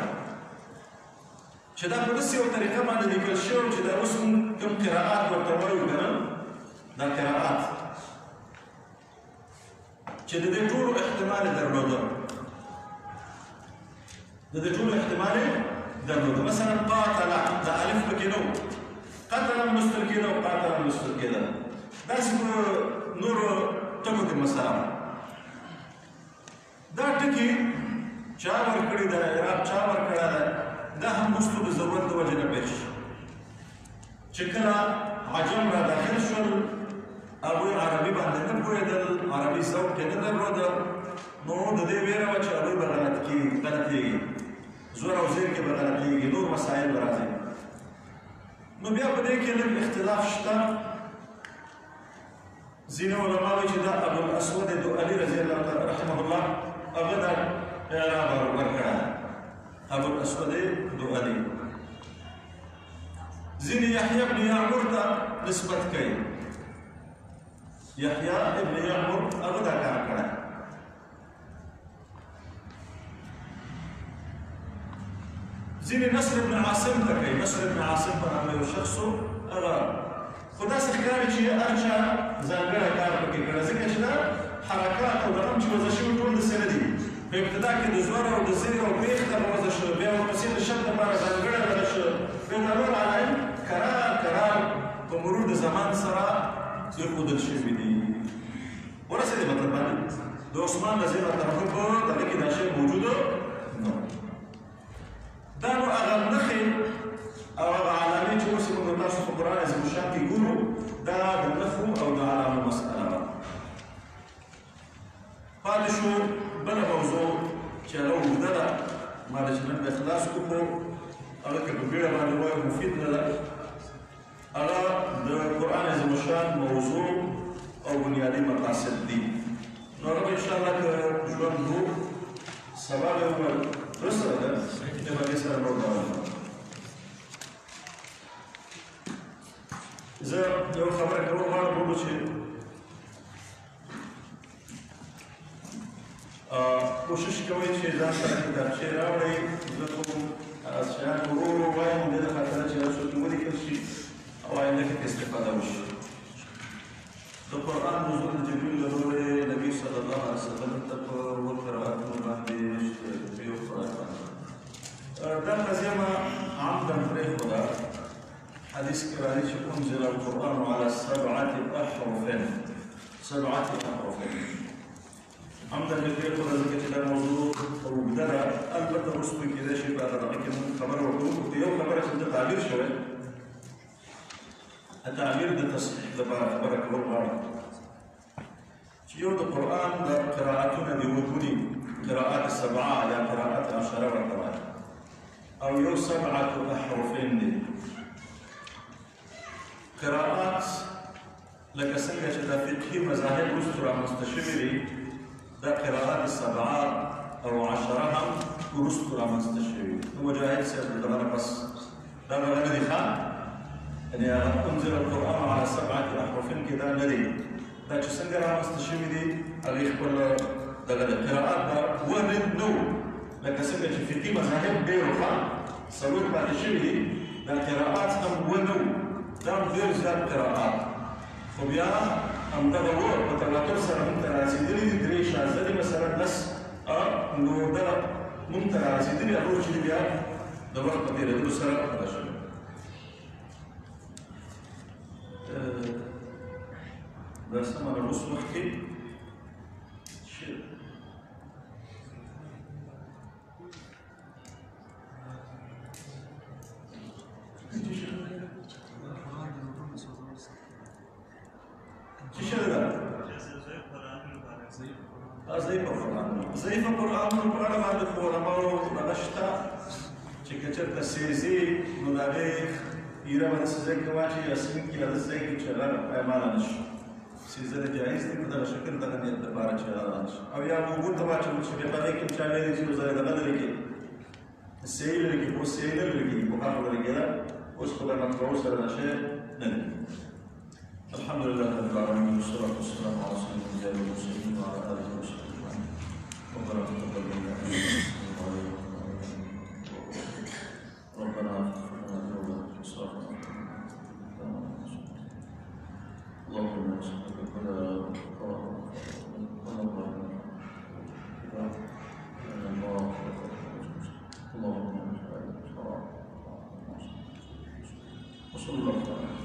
چې دا په داسې یو طریقه باندې لیکل شوی چې دا اوس کوم قراءات ورته وایو که نه، دا قراءات چې د دې ټولو احتمال یې درلوده، د دې ټولو احتمال یې درلوده. مثلا قاتله دا الف پکې نه و، قتل هم لوستل کېده او قاتل هم لوستل کېده. داسې په نورو ټکو کې مثلا دا ټکي چا ورکړي ده، اعراب چا ورکړی ده، دا هم وروستو د ضرورت د وجې نه پېښ شي. چې کله عجم را داخل شول هغوی عربي باندې نه پوهېدل، عربي ذوق یې نه درلوده، نو د دې ویره وه چې هغوی به غلطېږي، زور او زیر کې به غلطېږي، نور مسایل به راځي. نو بیا په دې کې لږ اختلاف شته. ځینې علما وایي چې دا ابوالاسود دؤلي رضی الله تعالی رحمه الله هغه دا اعراب ورکړی، ابوالاسود دؤلي. ځینې یحیی ابن یعمر ته نسبت کوي، یحیی ابن یعمر هغه دا کار کړی. ځینې نصر ابن عاصم ته کوي، نصر ابن عاصم په نامه یو شخص و، هغه خو داسې ښکاري چې هر چا ځانګړی کار پکې کړی، ځکه چې دا حرکات او دغه چې وضع شوي ټول داسې نه دي. په ابتدا کې د زور او د زیر او پیښ ته وضع شو، بیا ورپسې د شد لپاره ځانګړی وضع شو، بیا دا نور علایم کرار په مرور د زمان سره ایښودل شوي دي. ورسېدې مطلب باندې د عثمان رضی الله عنه په دغه کې دا شی موجوده نه. دا نو هغه نښې او هغه علامې چې اوس موږ تاسو په قرآن عظیم الشان کې ګورو، دا د نښو او د علامو مسأله ده. پاتې شو بله موضوع چې هغه اوږده ده، ما ده چې نن به خلاص کړو، هغه که په بیړه باندې وایو مفید نه ده. هغه د قرآن عظیم الشان موضوع او بنیادي مقاصد دي. نو هغه به انشاءالله که ژوند وو سبا به عمر رسره ده چې به هغې سره نور دوام وکړو. زه یو خبره کول غواړم ټولو چې کوشش کوئ چې ځان سره کتابچې راوړئ. زه خو شیان ورو ورو وایم د دې خاطره چې یو څوک ولیکل شي او آینده کې استفاده وشي. د قرآن نزول د جبریل له لورې نبي صلی الله علیه وسلم ته په اووه قرائتونو باندې په یو قرائت باندې دا قضیه ما عمدا پرېښوده. حدیث کې راځي چې انزل القرآن على سبعة أحرف عمدا مې پرېښوده ځکه چې دا موضوع اوږده ده. البته وروستو کېدای شي په هغه کې مونږ خبره وکړو. یو خبره چې دلته تعبیر شوی، تعبیر د تصحیح لپاره خبره کول غواړم چې یو د قرآن د قراءتونه دي وګوري، قراءات سبعه یا قراءات عشره ورته وایي، او یو سبعة أحرفین دي. قراءات لکه څنګه چې دا فقهي مذاهب وروستو رامنځته شوي دي، دا قراءات سبعه او عشره هم وروستو رامنځته شوي دي. نو مجاهد صاحب د دغه نه پس دا به نه دي ښه، یعنې هغه انزل القرآن على سبعة أحرفین کې دا نه دي. دا چې څنګه رامنځته شوي دي هغې خپل دغه د قراءات دا اووه نه وو، لکه څنګه چې فقهي مذاهب ډېر ښه څلور پاتې شوي دي، دا قراءات هم اووه نه وو، دا هم ډېر زیات قراءات. خو بیا همدغه وو په تواتر سره موږ ته رارسېدلي دي درې شاذه دي مثلا 10. نو دا ممكن على سيدنا أروح شيء بيا دور كثير هذا بسرعة هذا بس أنا الروس وقتي شيء زي القرآن ما دخول ما نشتا شكتشت السيزي منابيخ يرى بس زي كماشي ياسين كلا زي كشغال ما لنش سيزر جايز دي كذا شكل ده كان يتبارك شغال أو يا موجود تبع شو بيبالك كم شغال يجي وزاي ده بدل يجي السيل اللي هو السيل اللي هو بحر اللي كذا وسط ده متروس هذا شيء نعم الحمد لله رب العالمين والصلاة والسلام على سيدنا المرسلين وعلى آله وصحبه أجمعين ربنا تقبل منا ربنا اغفر لنا ذنوبنا وإسرافنا اللهم نسألك كل اللهم وصلى الله عليه وسلم